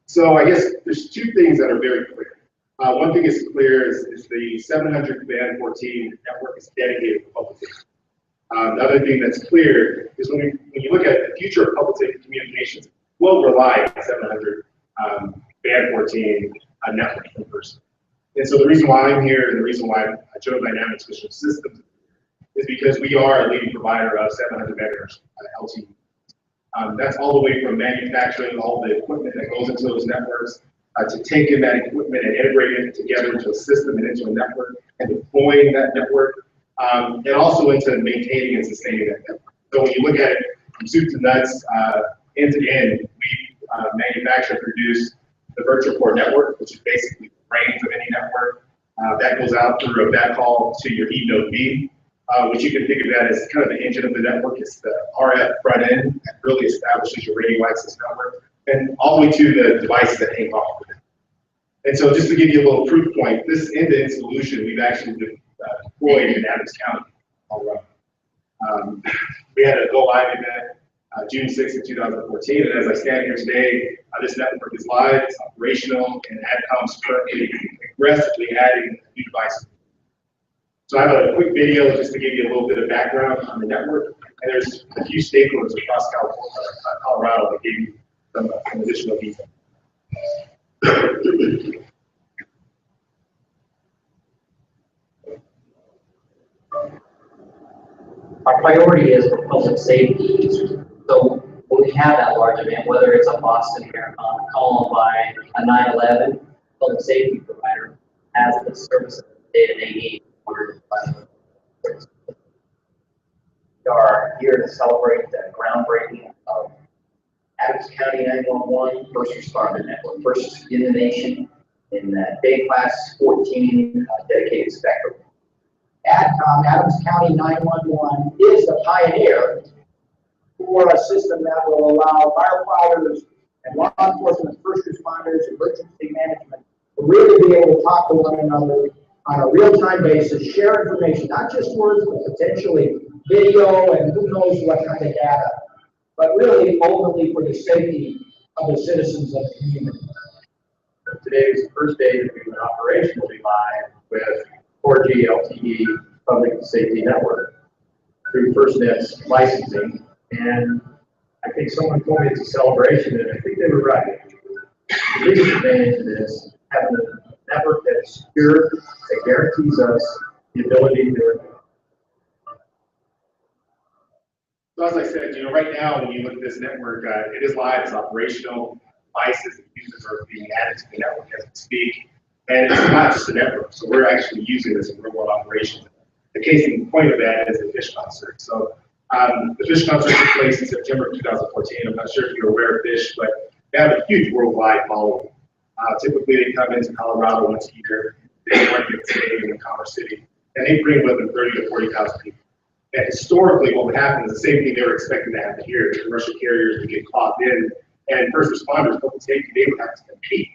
So I guess there's two things that are very clear. One thing is clear is the 700 band 14 network is dedicated to public safety. The other thing that's clear is when you look at the future of public safety communications, we'll rely on 700 band 14 network in person. And so the reason why I'm here and the reason why Joe Dynamics Mission Systems is because we are a leading provider of 700 megahertz LTE. That's all the way from manufacturing all the equipment that goes into those networks, to taking that equipment and integrating it together into a system and into a network and deploying that network, and also into maintaining and sustaining that network. So when you look at it from soup to nuts, end to end, we manufacture and produce the virtual core network, which is basically the brains of any network. That goes out through a backhaul to your eNode B, which you can think of that as kind of the engine of the network. It's the RF front end that really establishes your radio access network, and all the way to the devices that hang off of it. And so just to give you a little proof point, this end-to-end solution we've actually deployed in Adams County, Colorado. We had a go-live event June 6th of 2014, and as I stand here today, this network is live, it's operational, and AdCom's currently aggressively adding new devices. So I have a quick video just to give you a little bit of background on the network, and there's a few stakeholders across Colorado that gave you some additional detail. Our priority is for public safety. So when we have that large event, whether it's a Boston Marathon, Columbine, a 9/11, public safety provides the service data they need in order to provide service. We are here to celebrate the groundbreaking of Adams County 911 First Responder Network, first in the nation in Day Class 14 dedicated spectrum. ADCOM, Adams County 911, is the pioneer for a system that will allow firefighters and law enforcement, first responders, emergency management to really be able to talk to one another on a real-time basis, share information, not just words, but potentially video and who knows what kind of data, but really ultimately for the safety of the citizens of the community. Today is the first day that we went operationally live with 4G LTE public safety network through FirstNet's licensing. And I think someone told me it's a celebration, and I think they were right. The biggest advantage of this, having a network that is secure, that guarantees us the ability to. So as I said, right now, when you look at this network, it is live, it's operational, devices and users are being added to the network as we speak. And it's not just a network, so we're actually using this in real world operations. The case in point of that is the fish concert. So the fish concert took place in September of 2014. I'm not sure if you're aware of fish, but they have a huge worldwide following. Typically, they come into Colorado once a year. They work at the stadium in Commerce City, and they bring with them 30 to 40,000 people. And historically, what would happen is the same thing they were expecting to happen here. The commercial carriers would get clocked in, and first responders, public safety, they would have to compete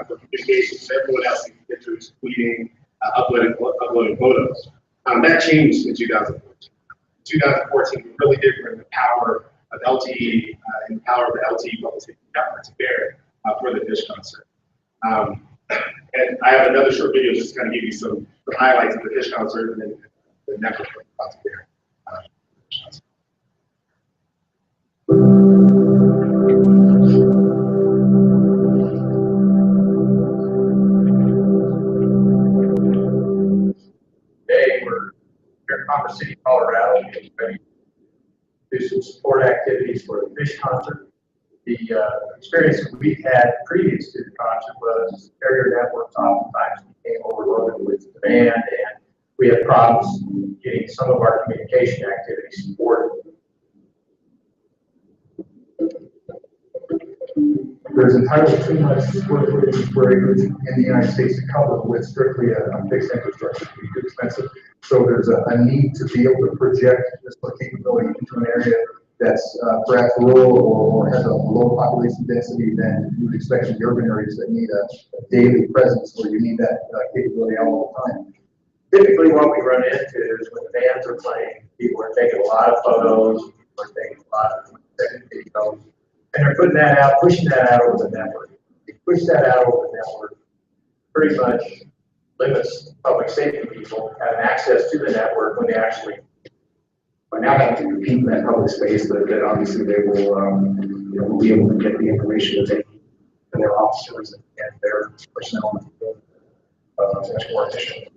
for communications. Everyone else seeing pictures, tweeting, uploading photos. That changed in 2014. In 2014, we really did bring the power of LTE and the power of the LTE public safety network to bear for the fish concert. And I have another short video just to kind of give you some highlights of the fish concert and then the network to bear. Today, we're here in Commerce City, Colorado, getting ready to do some support activities for the fish concert. The experience that we've had previous to the concert was carrier networks oftentimes became overloaded with demand, and we had problems getting some of our communication activities supported. There's entirely too much square footage for acreage in the United States to cover with strictly a fixed infrastructure. It'd be too expensive. So there's a need to be able to project this capability into an area that's perhaps rural or has a low population density than you would expect in the urban areas that need a daily presence where you need that capability all the time. Typically, what we run into is when the bands are playing, people are taking a lot of photos, people are taking a lot of videos, and they're putting that out, pushing that out over the network. If you push that out over the network, pretty much limits public safety people having access to the network when they actually now have to compete in that public space that obviously they will, will be able to get the information that they need for their officers and their personnel in the field much more efficient.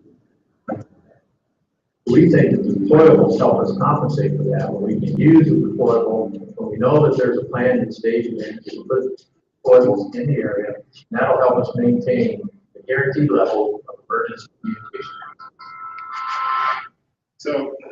We think that the deployables help us compensate for that. When we can use the deployable, when we know that there's a plan and staging and to put deployables in the area, that'll help us maintain the guaranteed level of emergency communication.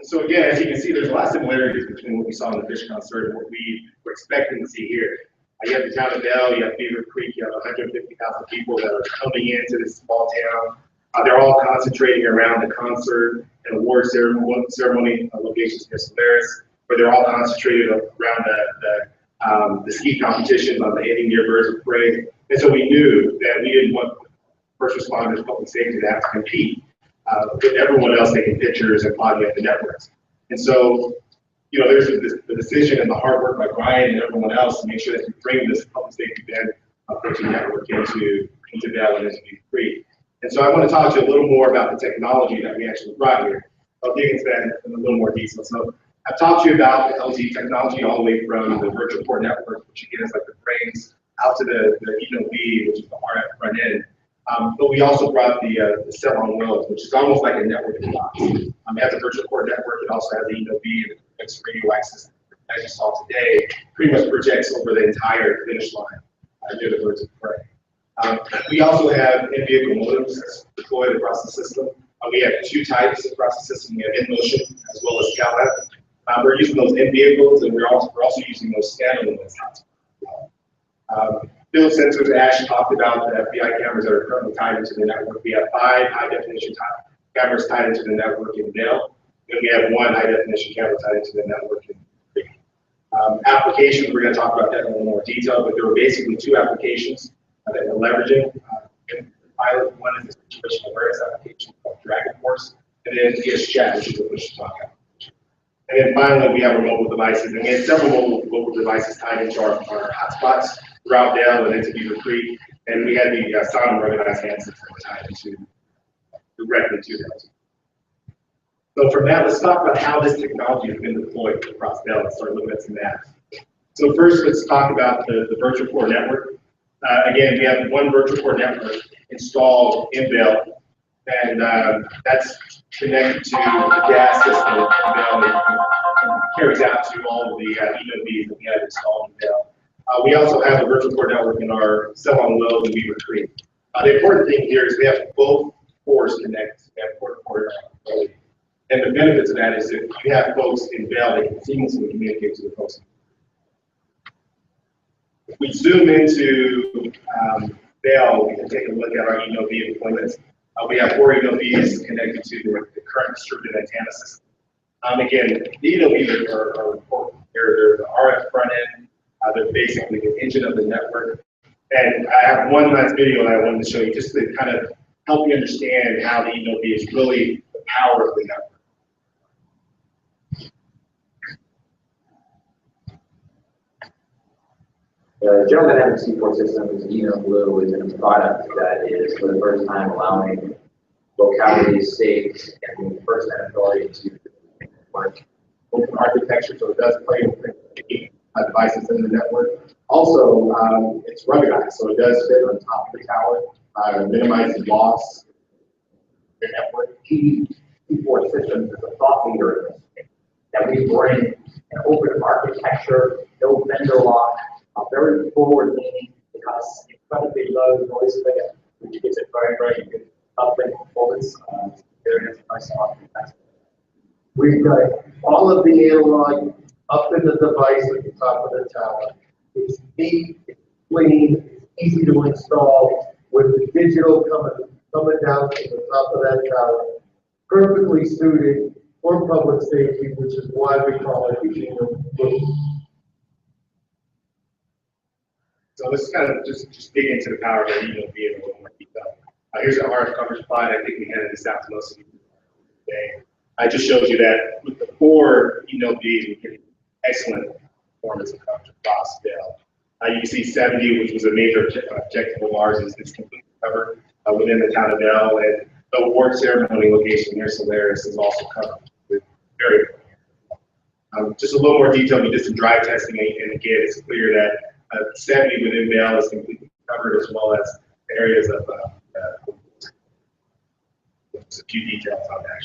So again, as you can see, there's a lot of similarities between what we saw in the fish concert and what we were expecting to see here. You have the town of Vail, you have Beaver Creek, you have 150,000 people that are coming into this small town. They're all concentrating around the concert and award ceremony locations near Solaris, where they're all concentrated around the ski competitions on the hitting near birds of prey. And so we knew that we didn't want first responders, public safety to have to compete with everyone else taking pictures and clogging up the networks. And so, there's the decision and the hard work by Brian and everyone else to make sure that we bring this public safety band approaching network into Vail and into Beaver Creek. And so I want to talk to you a little more about the technology that we actually brought here. I'll dig into that in a little more detail. So I've talked to you about the LTE technology all the way from the virtual port network, which again is like the brains, out to the ENOB, which is the RF front end. But we also brought the cell on wheels, which is almost like a networking box. It has a virtual port network. It also has the ENOB and the fixed radio access, as you saw today, pretty much projects over the entire finish line near the birds of prey. We also have in-vehicle modems deployed across the system. We have two types across the system. We have in-motion as well as scout. We're using those in vehicles, and we're also using those standalone ones. Field sensors, Ash talked about the FBI cameras that are currently tied into the network. We have 5 high-definition cameras tied into the network in Vail, and we have 1 high-definition camera tied into the network in applications. We're going to talk about that in a little more detail, but there were basically 2 applications that we're leveraging. Pilot one is the situational awareness application called Dragon Force, and then PS Chat, which is a push-to-talk application. And then finally, we have our mobile devices, and we have several mobile devices tied into our hotspots throughout Vail and into Beaver Creek, and we had the sound ruggedized handsets that were tied into directly to that. So from that, let's talk about how this technology has been deployed across Vail and start looking at some maps. So first, let's talk about the virtual core network. Again, we have 1 virtual core network installed in Vail, and that's connected to the gas system in Vail and carries out to all of the EOBs that we have installed in Vail. We also have a virtual core network in our cell on Will and Beaver Creek. The important thing here is we have both cores connected. We have port-to-port ability. And the benefits of that is that you have folks in Vail that can seamlessly communicate to the folks. If we zoom into Vail, we can take a look at our EOB deployments. We have 4 EOBs connected to the current distributed antenna system. Again, the EOBs are important. They're the RF front end. They're basically the engine of the network. And I have one last video that I wanted to show you just to kind of help you understand how the EOB is really the power of the network. The German MC4 system is Blue is a product that is for the first time allowing localities, states, and the FirstNet authority to work Open architecture, so it does play with devices in the network. Also, it's ruggedized, so it does fit on top of the tower, minimizing loss. The network P4 system is a thought leader in this that we bring an open architecture, no vendor lock, very forward-leaning, because incredibly low noise limit, which gives it very, very good uplink performance. Very nice architecture. We've got all of the analog up in the device at the top of the tower. It's neat, it's clean, it's easy to install with the digital coming down to the top of that tower. Perfectly suited for public safety, which is why we call it Blue. So let's kind of just dig into the power of the EOB in a little more detail. Here's an RF coverage plot. I think we handed this out to most of you today. I just showed you that with the 4 EOBs, we get excellent performance and coverage across Vail. You can see 70, which was a major objective of ours, is completely covered within the town of Vail, and the award ceremony location near Solaris is also covered. Very just a little more detail. We did some drive testing, and again, it's clear that 70 within Vail is completely covered, as well as areas of just a few details on that.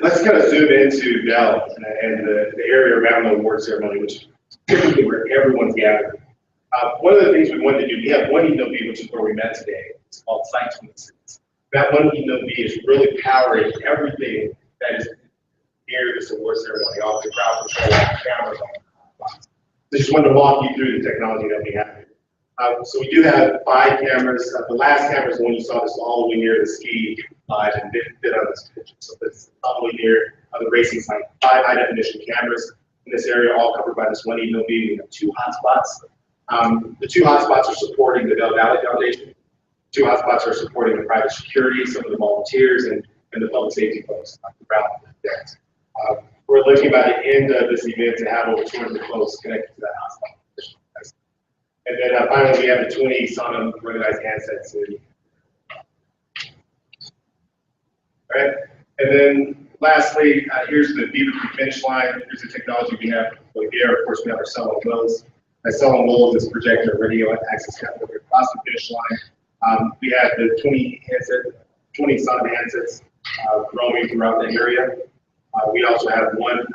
Let's kind of zoom into Vail and the area around the award ceremony, which is typically where everyone's gathered. One of the things we wanted to do, we have 1 EOB, which is where we met today. It's called Site 26. That 1 EOB is really powering everything that is near this award ceremony, all the crowd control, cameras, all. So just wanted to walk you through the technology that we have here. So we do have 5 cameras. The last camera is the one you saw, this all the way near the ski lodge and didn't fit on this picture. So it's all the way near the racing site. 5 high definition cameras in this area, all covered by this 1 EOB. We have 2 hotspots. The 2 hotspots are supporting the Vail Valley Foundation. 2 hotspots are supporting the private security, some of the volunteers, and the public safety folks throughout the event. We're looking by the end of this event to have over 200 folks connected to that hotspot. And then finally, we have the 20 Sonom ruggedized handsets. All right. And then lastly, here's the Beaver Creek finish line. Here's the technology we have here. Of course, we have our cell on wheels. Our cell on wheels is projector radio access network across the finish line. We have the 20 Sonom handsets roaming throughout the area. We also have 1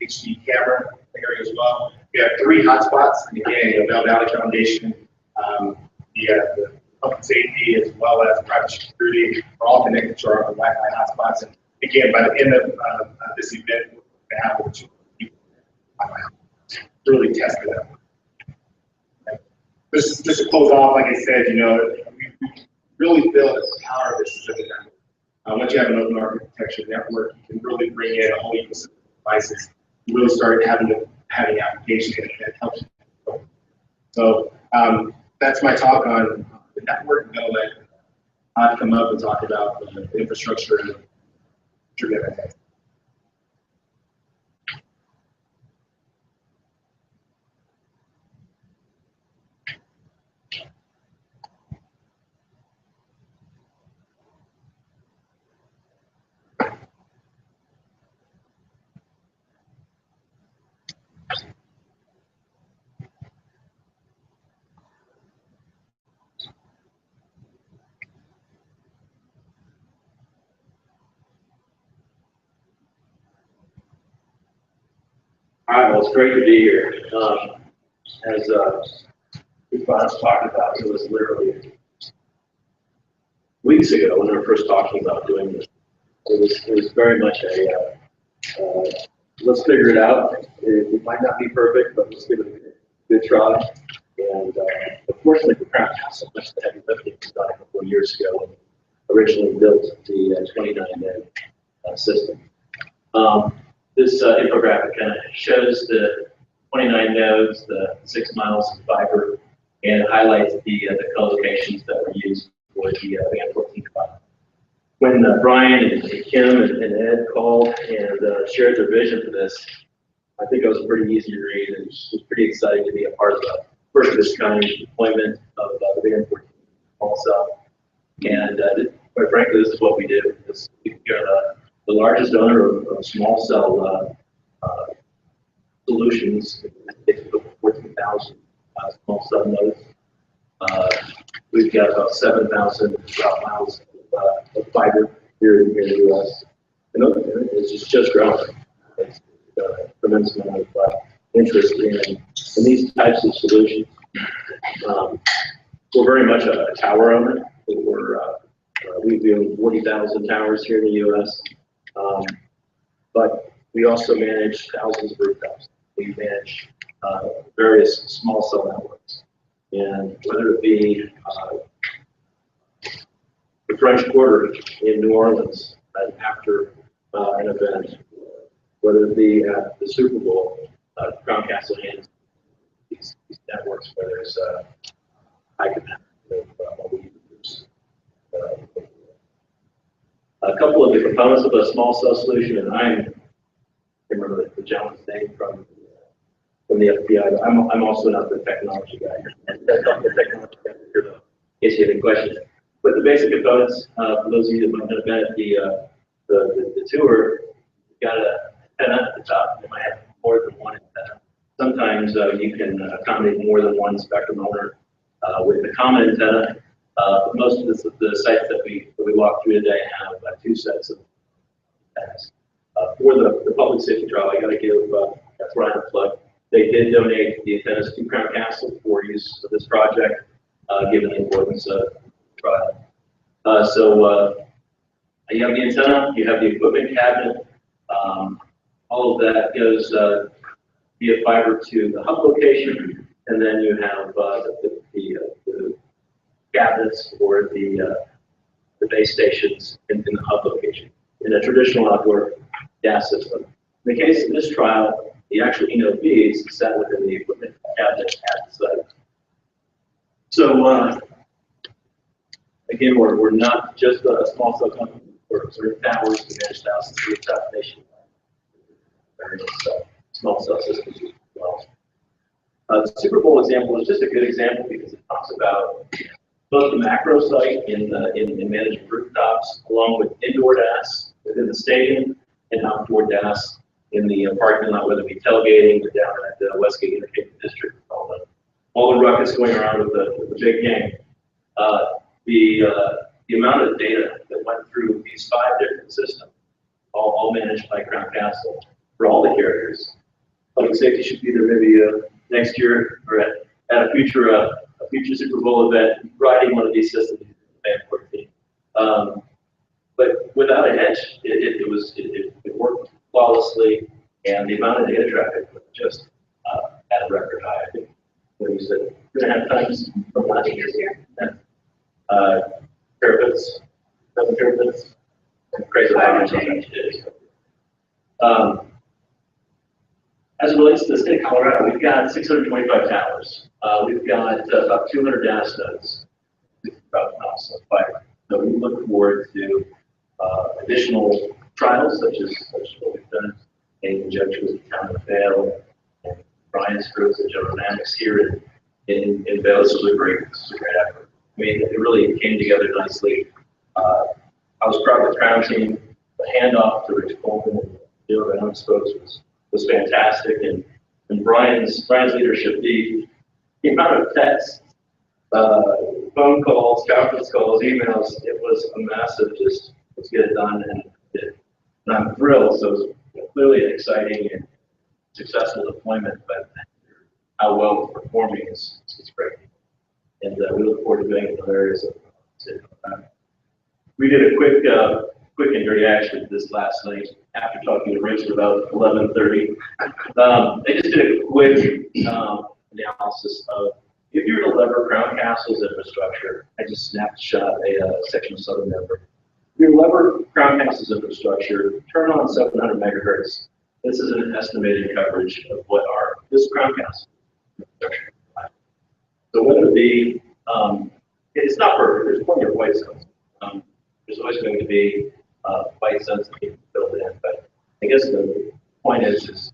HD camera area as well. We have 3 hotspots, and again, the Vail Valley Foundation, the public safety, as well as private security, are all connected to our Wi-Fi hotspots. And again, by the end of this event, we'll have over 200 people really test it out. Just to close off, like I said, we really feel that the power of this is in the network. Once you have an open architecture network, you can really bring in a whole ecosystem of devices. You really start having applications that helps you. So that's my talk on the network. I'm going to let Todd come up and talk about the infrastructure and future. All right, well, it's great to be here. As we first talked about, it was literally weeks ago when we were first talking about doing this. It was very much a let's figure it out. It might not be perfect, but let's give it a good try. And unfortunately, the Crown Castle, much of the heavy lifting was done a couple of years ago when we originally built the 29-node system. This infographic kind of shows the 29 nodes, the 6 miles of fiber, and highlights the co-locations that were used for the Band 14 file. When Brian and Kim and Ed called and shared their vision for this, I think it was pretty easy to read, and it was pretty exciting to be a part of the first of this kind deployment of the Band 14 small cell. And quite frankly, this is what we do. We are the largest owner of small cell solutions. It's over 14,000 small cell nodes. We've got about 7,000 route miles of fiber here in the U.S. And it's just growing. It's a tremendous amount of interest in these types of solutions. We're very much a tower owner. We own 40,000 towers here in the U.S. But we also manage thousands of rooftops. We manage various small cell networks. And whether it be the French Quarter in New Orleans after an event, whether it be at the Super Bowl, Crown Castle hands these networks where there's high capacity of mobile users. A couple of the components of a small cell solution, and I can't remember the gentleman's name from the FBI. I'm also not the technology guy. In case you have any questions. But the basic components, for those of you that might not have been at the tour, you've got an antenna at the top. You might have more than one antenna. Sometimes you can accommodate more than one spectrum owner with the common antenna. Most of the sites that we walk through today have 2 sets of antennas. For the public safety trial, I got to give Brian a plug. They did donate the antennas to Crown Castle for use of this project, given the importance of the trial. So you have the antenna, you have the equipment cabinet. All of that goes via fiber to the hub location, and then you have the cabinets or the base stations in the hub location in a traditional outdoor gas system. In the case of this trial, the actual ENO-Bs sat within the equipment cabinet at the site. So again, we're not just a small cell company. We're sort of towers. We manage thousands of rooftop nationwide. Various small cell systems as well. The Super Bowl example is just a good example because it talks about both the macro site in managing rooftops, along with indoor DAS within the stadium and outdoor DAS in the parking lot, whether it be tailgating or down at the Westgate Entertainment District, all the ruckus going around with the big game. The amount of data that went through these 5 different systems, all managed by Crown Castle for all the carriers, public safety should be there maybe next year or at a future Super Bowl event, riding one of these systems. But without a hitch, it worked flawlessly, and the amount of data traffic was just at a record high. I think what you said 3.5 times from last year. Terabits, 7 terabits, crazy amount of change. As it relates to the state of Colorado, we've got 625 towers. We've got about 200 DAS nodes, about fiber. So we look forward to additional trials, such as what we've done in conjunction with the town of Vail and Brian's group and General Dynamics here in Vail. This was a great effort. I mean, it really came together nicely. I was proud of the Crown team. The handoff to Rich Coleman and the Beaver folks was fantastic, and Brian's leadership, the amount of texts, phone calls, conference calls, emails, it was a massive just let's get it done, and I'm thrilled. So it was clearly an exciting and successful deployment, but how well it's performing is great. And we look forward to doing it in other areas of we did a quick and dirty action this last night after talking to Rich at about 11:30. They just did a quick analysis of if you were to lever Crown Castle's infrastructure. I just snapshot a section of Southern Denver. If you lever Crown Castle's infrastructure, turn on 700 megahertz. This is an estimated coverage of what this Crown Castle infrastructure. So whether it be, it's not perfect. There's plenty of white zones. There's always going to be white zones that need to build in, but I guess the point is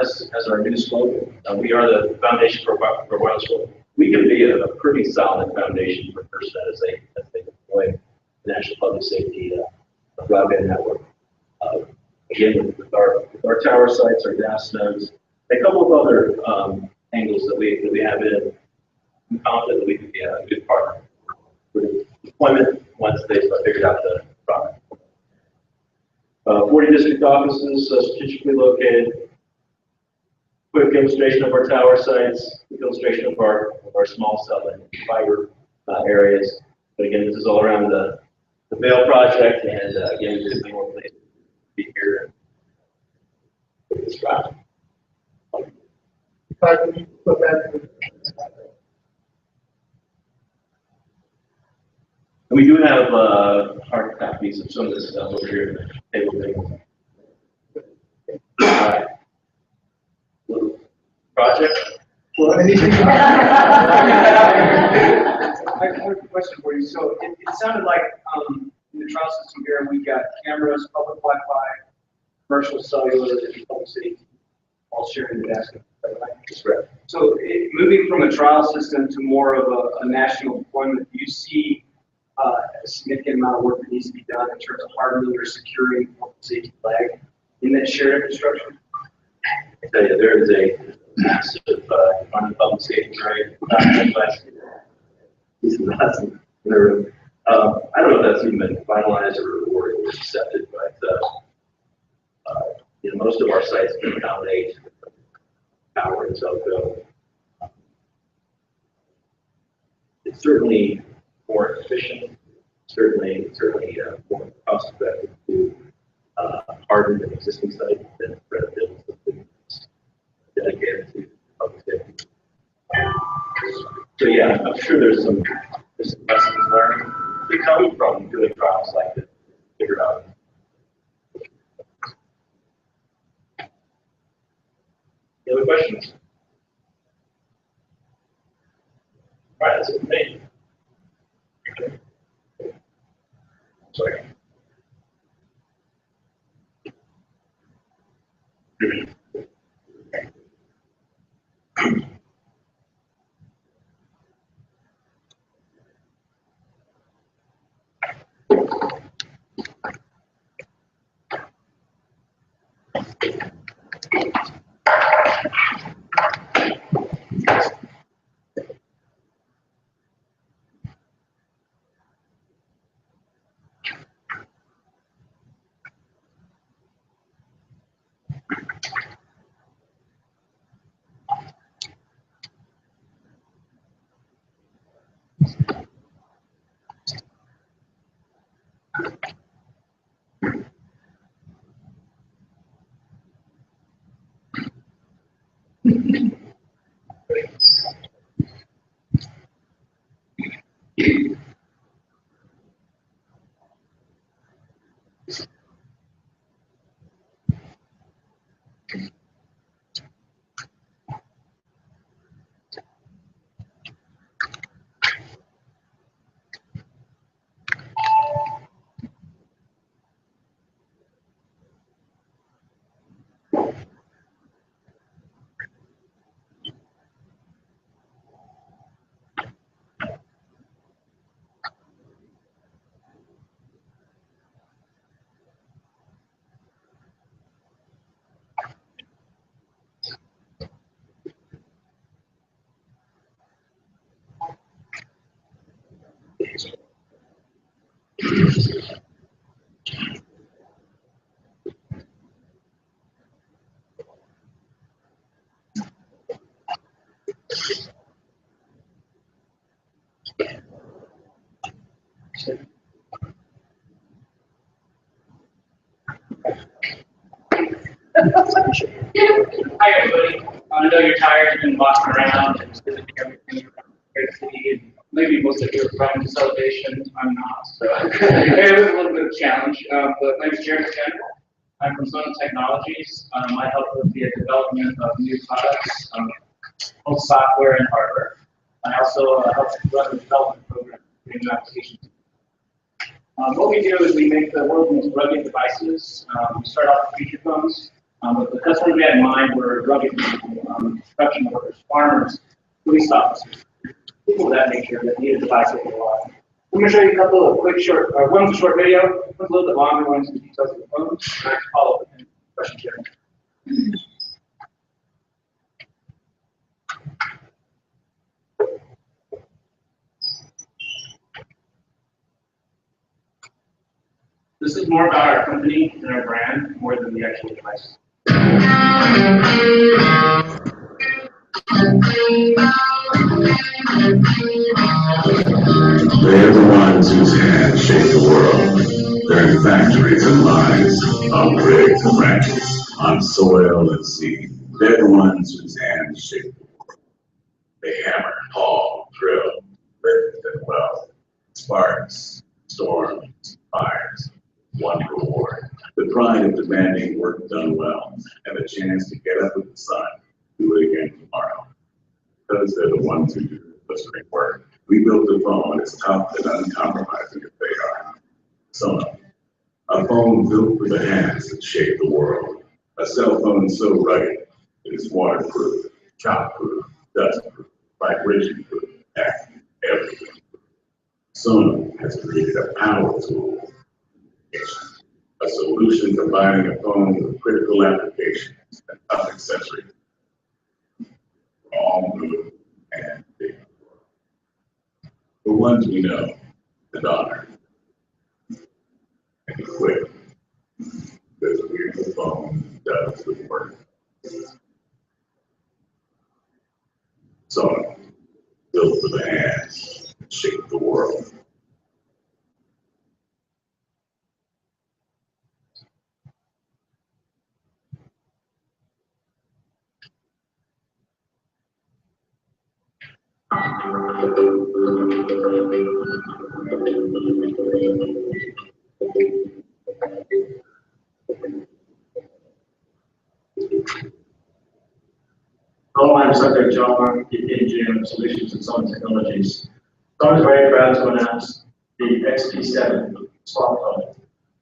as our new slogan, we are the foundation for wireless. We can be a pretty solid foundation for FirstNet as they deploy the national public safety broadband network. Again, with our tower sites, our DAS nodes, a couple of other angles that we have in. I'm confident that we can be a good partner for deployment once they've figured out the product. 40 district offices strategically located. Quick illustration of our tower sites, quick illustration of our small cell and fiber areas. But again, this is all around the Vail project, and again, there's more place to be here with this trial. We do have hard copies of some of this stuff over here in the table thing. Project? Well, I have a question for you. So it sounded like in the trial system here, we've got cameras, public Wi-Fi, commercial cellular, and public safety, all sharing the basket. Right? So moving from a trial system to more of a national deployment, do you see a significant amount of work that needs to be done in terms of hardening or securing public safety flag in that shared infrastructure? I tell you, there is a massive public safety right. I don't know if that's even been finalized or accepted, but most of our sites can accommodate power and telco. It's certainly more efficient, certainly more cost effective to harden an existing site than build something dedicated to public safety. So yeah, I'm sure there's some lessons learned that come from doing trials like this. Figure out. Any other questions? All right, that's it for me. Sorry. Hi, everybody. I know you're tired, you've been walking around and visiting everything around the city, and maybe most of you are from Celebration. I'm not, so it was a little bit of a challenge. But my name is Jared Chen. I'm from Zone Technologies. I help with the development of new products, both software and hardware. I also help run the development program for new applications. What we do is we make the world's most rugged devices. We start off with feature phones. But the customers we had in mind were rugged people, construction workers, farmers, police officers, people of that nature that need a device that they want. I'm going to show you a couple of quick short, one's a short video, one's a little bit longer, one's some details of the phone, and I can follow up with any questions here. This is more about our company and our brand, more than the actual device. They're the ones whose hands shape the world. They're in factories and mines, on rigs and ranches, on soil and sea. They're the ones whose hands shape the world. They hammer, haul, drill, lift and weld. Sparks, storms, fires. One reward. The pride of demanding work done well, and the chance to get up with the sun, do it again tomorrow. Because they're the ones who do the great work. We built a phone as tough and uncompromising as they are. So, a phone built for the hands that shape the world. A cell phone so rugged, it is waterproof, chop-proof, dust-proof, vibration-proof, and everything. Sono has created a power tool. A solution combining a phone with critical applications and tough accessories. All good and big. The ones we know and honor and equip, because we're the phone that does the work. So, built for the hands, shape the world. Hello, I'm Secretary John, Engineering of Solutions and Zone Technologies. So I'm very proud to announce the XP7 smartphone.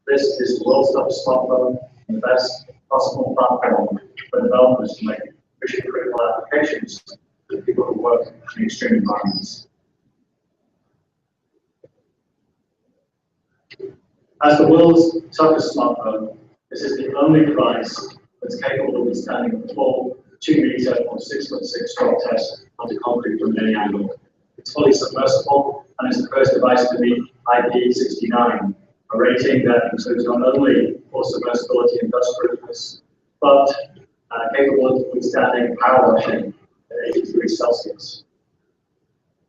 This is the world's top smartphone and the best possible platform for developers to make mission-critical applications for people who work in extreme environments. As the world's toughest smartphone, this is the only device that's capable of withstanding a full 2-meter or 6'6" drop test onto concrete from any angle. It's fully submersible and is the first device to meet IP69, a rating that includes not only full submersibility and dust proofness, but capable of withstanding power washing at 80 degrees Celsius.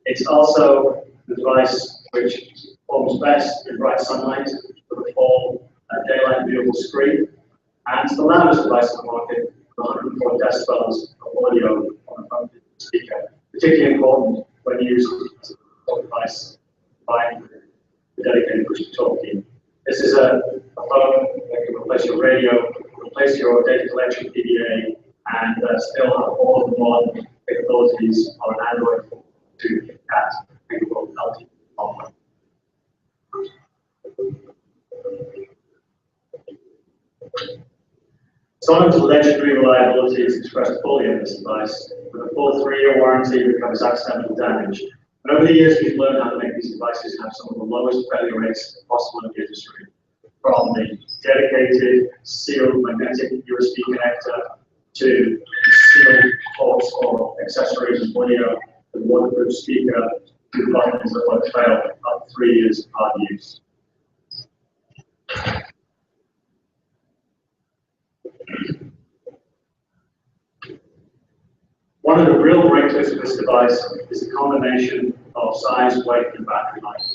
It's also the device which performs best in bright sunlight for the full daylight viewable screen, and it's the loudest device on the market, with 104 decibels of audio on the front of the speaker, particularly important when used as a device by the dedicated push-to-talk team. This is a phone that can replace your radio, replace your data collection PDA, and still have all of the modern capabilities on an Android phone to cat capable LTE software. Sonic's legendary reliability is expressed fully in this device, with a full 3-year warranty that covers accidental damage. And over the years, we've learned how to make these devices have some of the lowest failure rates possible in the industry. From the dedicated sealed magnetic USB connector to sealed ports or accessories and audio, the waterproof speaker, to buttons that won't fail up to 3 years of hard use. One of the real breakthroughs of this device is the combination of size, weight, and battery life.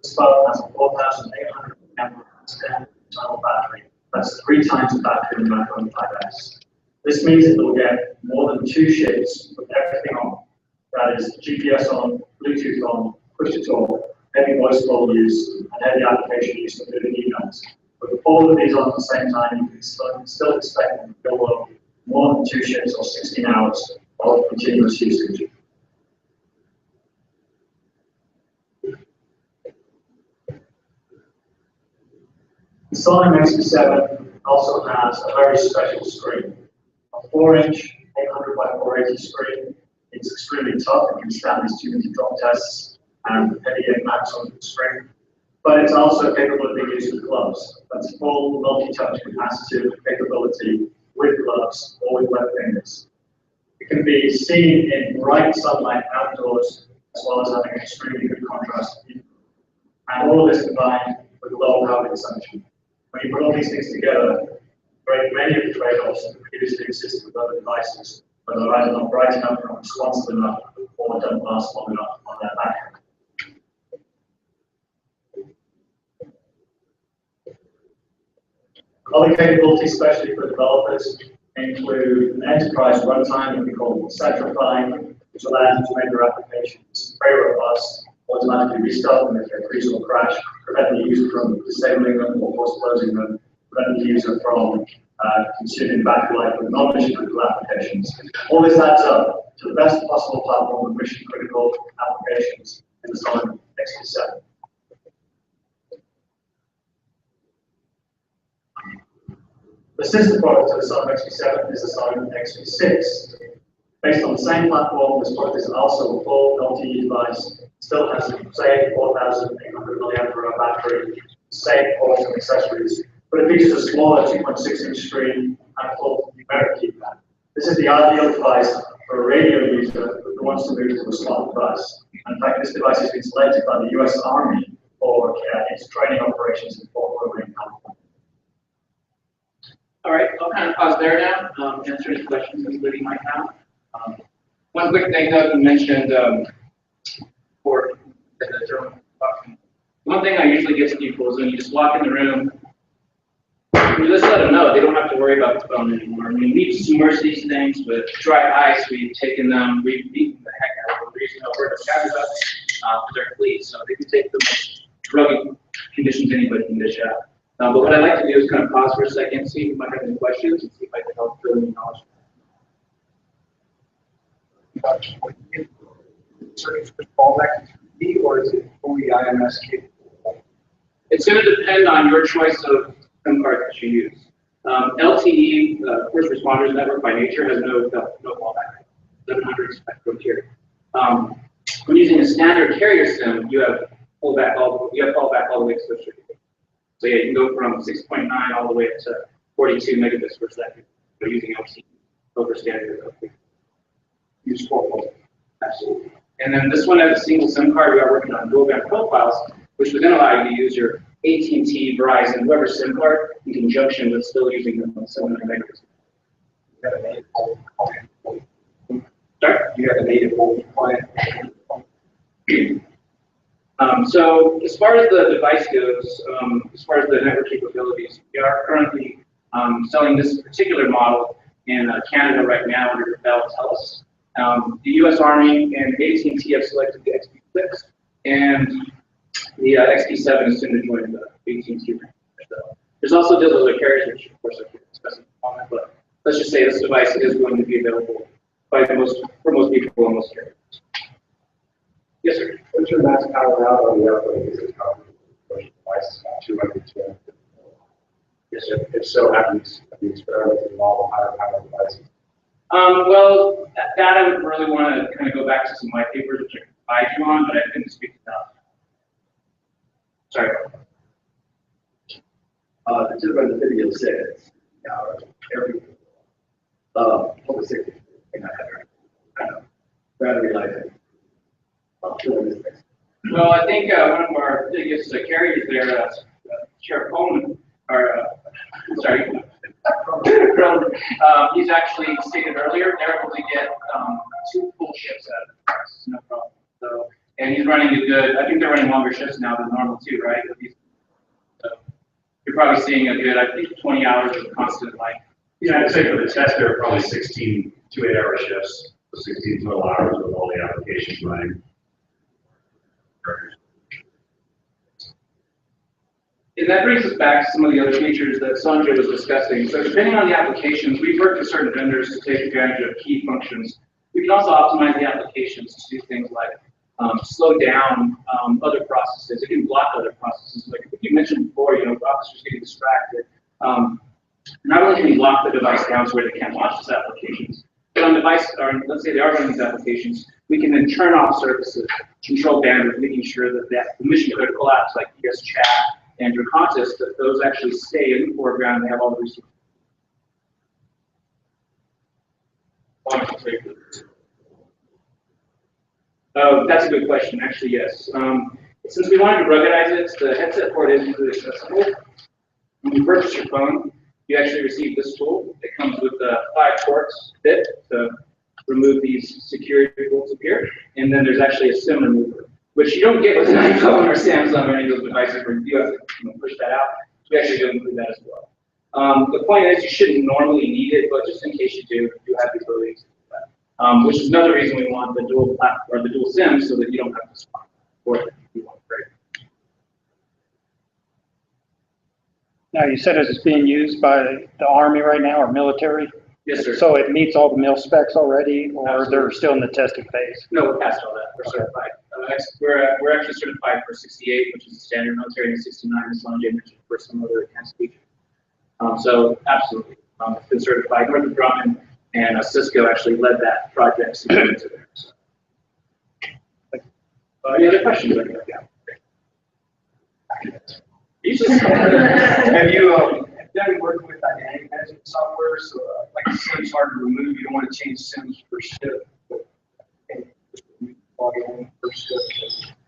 This phone has a 4,800 mAh standard internal battery. That's 3 times the battery in the iPhone 5S. This means it will get more than 2 ships with everything on. That is GPS on, Bluetooth on, push-to-talk, heavy voice call use, and heavy application use, including emails. But with all of these on at the same time, you can still expect them to go up more than 2 ships or 16 hours of continuous usage. The Sonic XP7 also has a very special screen, a 4-inch 800 by 480 screen. It's extremely tough. It can stand these 2-meter drop tests and heavy impacts on the screen. But it's also capable of being used with gloves. That's full multi-touch capacitive capability with gloves or with wet fingers. It can be seen in bright sunlight outdoors, as well as having extremely good contrast. And all of this combined with low power consumption. When you put all these things together, many of the trade-offs that previously existed with other devices, whether they're either not bright enough, not responsive enough, or don't last long enough on their battery. Other capabilities, especially for developers, include an enterprise runtime that we call Centrify, which allows you to make your applications very robust, automatically restart them if they freeze or crash, prevent the user from disabling them or force closing them, prevent the user from consuming battery life with non-mission critical applications. All this adds up to the best possible platform of mission critical applications in the Sonic XP7. The sister product to the Sonic XP7 is the Sonic XP6. Based on the same platform, this product is also a full LTE device. Still has the same 4,800 mAh battery, same ports and accessories, but it features a smaller 2.6-inch screen and a full numeric keypad. This is the ideal device for a radio user who wants to move to a smart device. And in fact, this device has been selected by the US Army for its training operations in Fort Worth, California. All right, I'll kind of pause there now, answer any questions anybody might have. One quick thing, Doug, you mentioned for the German talking. One thing I usually get to people is when you just walk in the room, you just let them know they don't have to worry about the phone anymore. I mean, we've submerged these things with dry ice, we've taken them, we've beaten the heck out of them, we're using no word of caviar for their fleas, so they can take the most rugged conditions anybody can dish out. But what I'd like to do is kind of pause for a second, see if you might have any questions, and see if I can help fill in knowledge. Or is it fully IMS capable? It's going to depend on your choice of SIM card that you use. LTE, First Responders Network by nature, has no fallback. 700 spectrum here. When using a standard carrier SIM, you have fallback all the way to switch. So yeah, you can go from 6.9 all the way up to 42 megabits per second. By using LTE over standard. Use 4 Absolutely. And then this one has a single SIM card. We are working on dual band profiles, which would then allow you to use your AT&T, Verizon, whoever SIM card in conjunction with still using the 700 megabits. Sorry? You have a native mobile client. So as far as the device goes, as far as the network capabilities, we are selling this particular model in Canada right now under the Vail TELUS. The U.S. Army and AT&T have selected the XP6, and the XP7 is soon to join the AT&T range. So there's also deals with other carriers, which of course I can't discuss in a moment, but let's just say this device is going to be available for most people on most carriers. Yes, sir. What's your max power out on the airplane? Is it devices about 200? Yes, sir. If so, have you experimented with all the higher power devices? Well, that I would really want to kind of go back to some white papers, which I can provide you on, but I couldn't speak to that. Sorry. The tip of the video says, every public safety thing I have, battery life. Well, I think one of our biggest carriers there, Sheriff Coleman, sorry, he's actually stated earlier they're able to get 2 full shifts out of the price, no problem. So, and he's running a good. I think they're running longer shifts now than normal too, right? So you're probably seeing a good, I think, 20 hours of constant life. Yeah, I'd say for the test, there are probably 16 2 8-hour shifts, so 16 total hours with all the applications running. And that brings us back to some of the other features that Sanjay was discussing. So depending on the applications, we've worked with certain vendors to take advantage of key functions. We can also optimize the applications to do things like slow down other processes. It can block other processes. Like you mentioned before, officers getting distracted. Not only can we block the device down so where they can't watch these applications, but on device, or let's say they are running these applications, we can then turn off services, control bandwidth, making sure that the mission critical apps like PS Chat and your contest, that those actually stay in the foreground and they have all the resources. Oh, that's a good question. Actually, yes. Since we wanted to ruggedize it, the headset port is easily accessible. When you purchase your phone, you actually receive this tool. It comes with 5 ports fit to remove these security bolts up here. And then there's actually a SIM remover, which you don't get with an iPhone or Samsung or any of those devices where you have to push that out. We actually do include that as well. The point is you shouldn't normally need it, but just in case you do, you have the ability to do that. Which is another reason we want the dual platform or the dual SIM so that you don't have to swap for it if you want to break. Now, you said it's being used by the Army right now or military? Yes, sir. So it meets all the mil specs already, or Absolutely. They're still in the testing phase? No, we're past all that. We're certified. We're actually certified for 68, which is the standard military, and 69 is Sanjay mentioned for some other enhanced features. So absolutely, it's been certified. Northrop Grumman and Cisco actually led that project to there. So. Any other questions? Have you been working with dynamic management software? So like the SIM's hard to remove. You don't want to change SIMs per shift.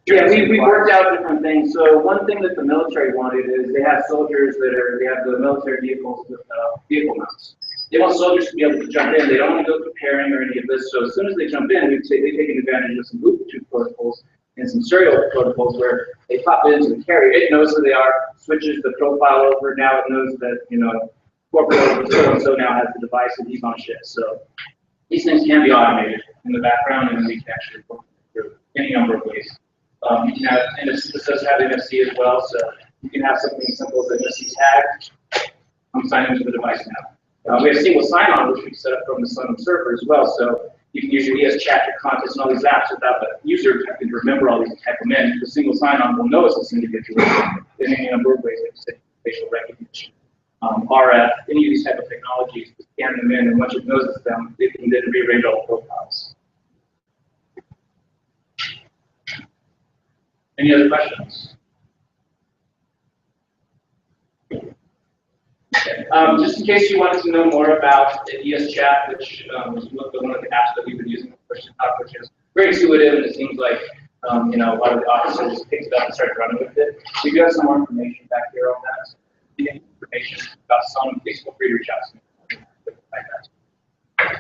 Yeah, we worked out different things. So one thing that the military wanted is they have soldiers they have the military vehicles with vehicle mounts. They want soldiers to be able to jump in. They don't want to go through pairing or any of this. So as soon as they jump in, they've taken advantage of some Bluetooth protocols and some serial protocols where they pop into the carrier. It knows who they are, switches the profile over. Now it knows that, corporate so-and-so now has the device and he's on shift. So these things can be automated in the background, and we can actually work through any number of ways. You can have, and this does have NFC as well, so you can have something as simple as an NFC tag. I'm signing into the device now. We have single sign-on, which we set up from the Sun server as well, so you can use your ES Chat, your contest, and all these apps without the user having to remember all these and type them in. The single sign-on will know it's this individual in any number of ways, like facial recognition, RF, any of these type of technologies, scan them in, and once it knows it's them, it can then rearrange all the profiles. Any other questions? Just in case you wanted to know more about the ES Chat, which is one of the apps that we've been using, which is very intuitive, and it seems like a lot of the officers just picked it up and started running with it. We do have some more information back here on that. So if you need information about some, please feel free to reach out to me.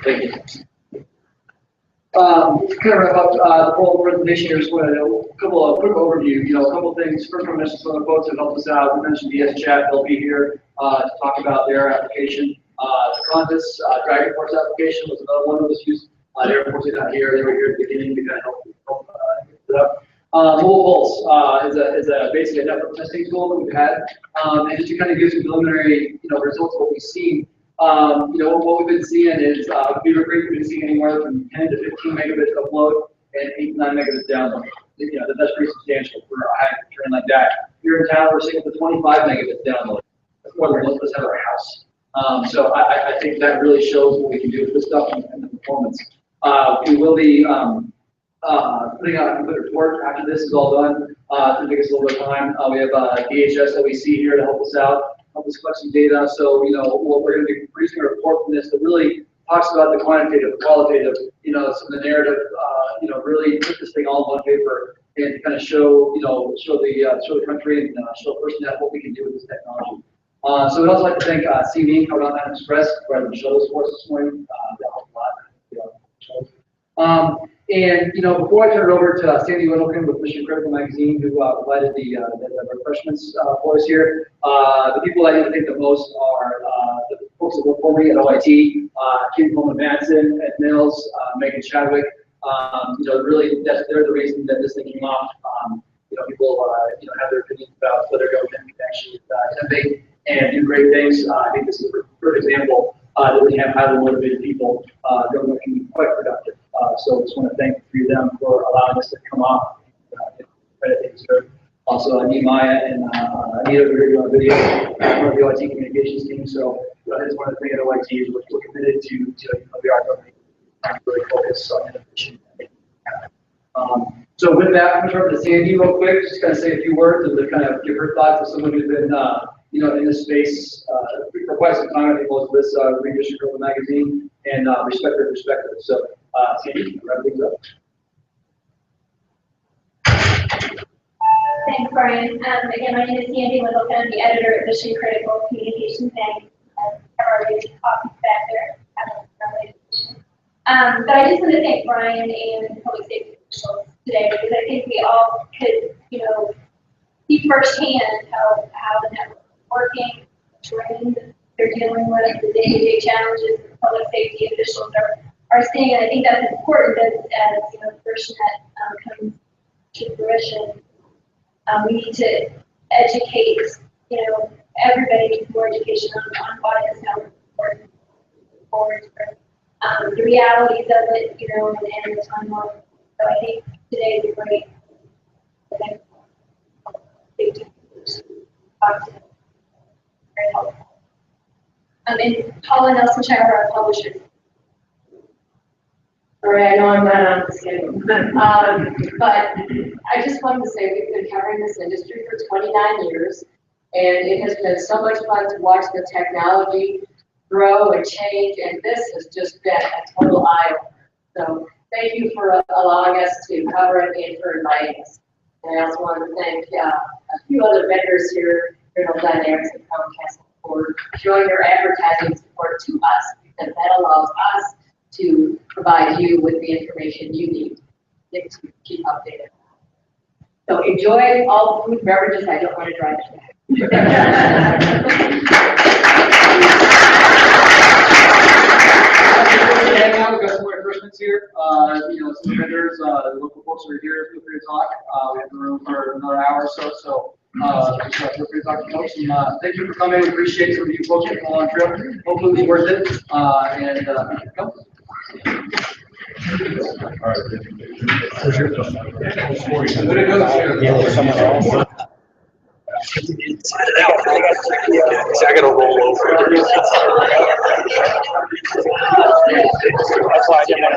Thank you. Kind of wrap up the whole presentation here. Just want to know a couple of quick overview. A couple of things. First, I mentioned some of the folks that helped us out. We mentioned DS Chat. They'll be here to talk about their application. The Qantas Dragon Force application was another one that was used. They're unfortunately not here. They were here at the beginning to kind of help it up. Mobile Pulse is basically a network testing tool that we've had, and just to kind of give some preliminary results of what we've seen. What we've been seeing is Beaver Creek, we've been seeing anywhere from 10 to 15 megabits upload and 8 to 9 megabits download. That's pretty substantial for a high train like that. Here in town, we're seeing up to 25 megabits download. That's more than most of us have our house. So I think that really shows what we can do with this stuff and the performance. We will be putting out a complete report after this is all done. To take us a little bit of time. We have DHS OEC here to help us out, help us collect some data. So, we're going to be producing a report from this that really talks about the quantitative, the qualitative, some of the narrative, really put this thing all on paper and kind of show the country and show FirstNet what we can do with this technology. So we'd also like to thank CV, Carbon Express, for the shuttles for us this morning. That helped a lot. And before I turn it over to Sandy Whittleton with Mission Critical Magazine, who provided the refreshments for us here, the people I need to thank the most are the folks that work for me at OIT, Kim Coleman-Madsen, Ed Mills, Megan Chadwick. Really, they're the reason that this thing came off. People have their opinions about whether government can actually innovate and do great things. I think this is a perfect example that we have highly motivated people. Government can be quite productive. So I just want to thank them for allowing us to come off. Also, Nehemiah and Anita, who are here on video, one of the OIT communications team. So I just want to thank OIT. We're committed to the art company and really focus on innovation. So with that, I'm going to turn to Sandy real quick, just kind of say a few words and to kind of give her thoughts as someone who's been in this space for quite some time. I think most of this read Mission Critical Magazine and respect their perspective. So Sandy, wrap things up. Thanks, Brian. Again, my name is Sandy Whittleton. I'm the editor at Mission Critical Communications Magazine. I have our copies back there. But I just want to thank Brian and public safety officials today, because I think we all could, see firsthand how the network is working, the terrain that they're dealing with, the day-to-day challenges that public safety officials are seeing. And I think that's important as FirstNet comes to fruition. We need to educate, everybody needs more education on why this network is important forward. The realities of it, and the timeline. So I think today is a great very helpful. And Paula Nelson Shire, our publisher. All right, I know I'm not on the schedule. But I just wanted to say we've been covering this industry for 29 years, and it has been so much fun to watch the technology grow and change, and this has just been a total eye-opener. So thank you for allowing us to cover it and for inviting us. And I also want to thank a few other vendors here, Dynamics and Comcast, for showing their advertising support to us, because that allows us to provide you with the information you need to keep updated. So enjoy all the food and beverages. I don't want to drive it back. We've got some more refreshments here. Some vendors, the local folks are here. Feel free to talk. We have the room for another hour or so. So feel free to talk to folks. And thank you for coming. We appreciate some of you folks taking a long trip. Hopefully, it'll be worth it. And come. I gotta roll over. That's why I didn't want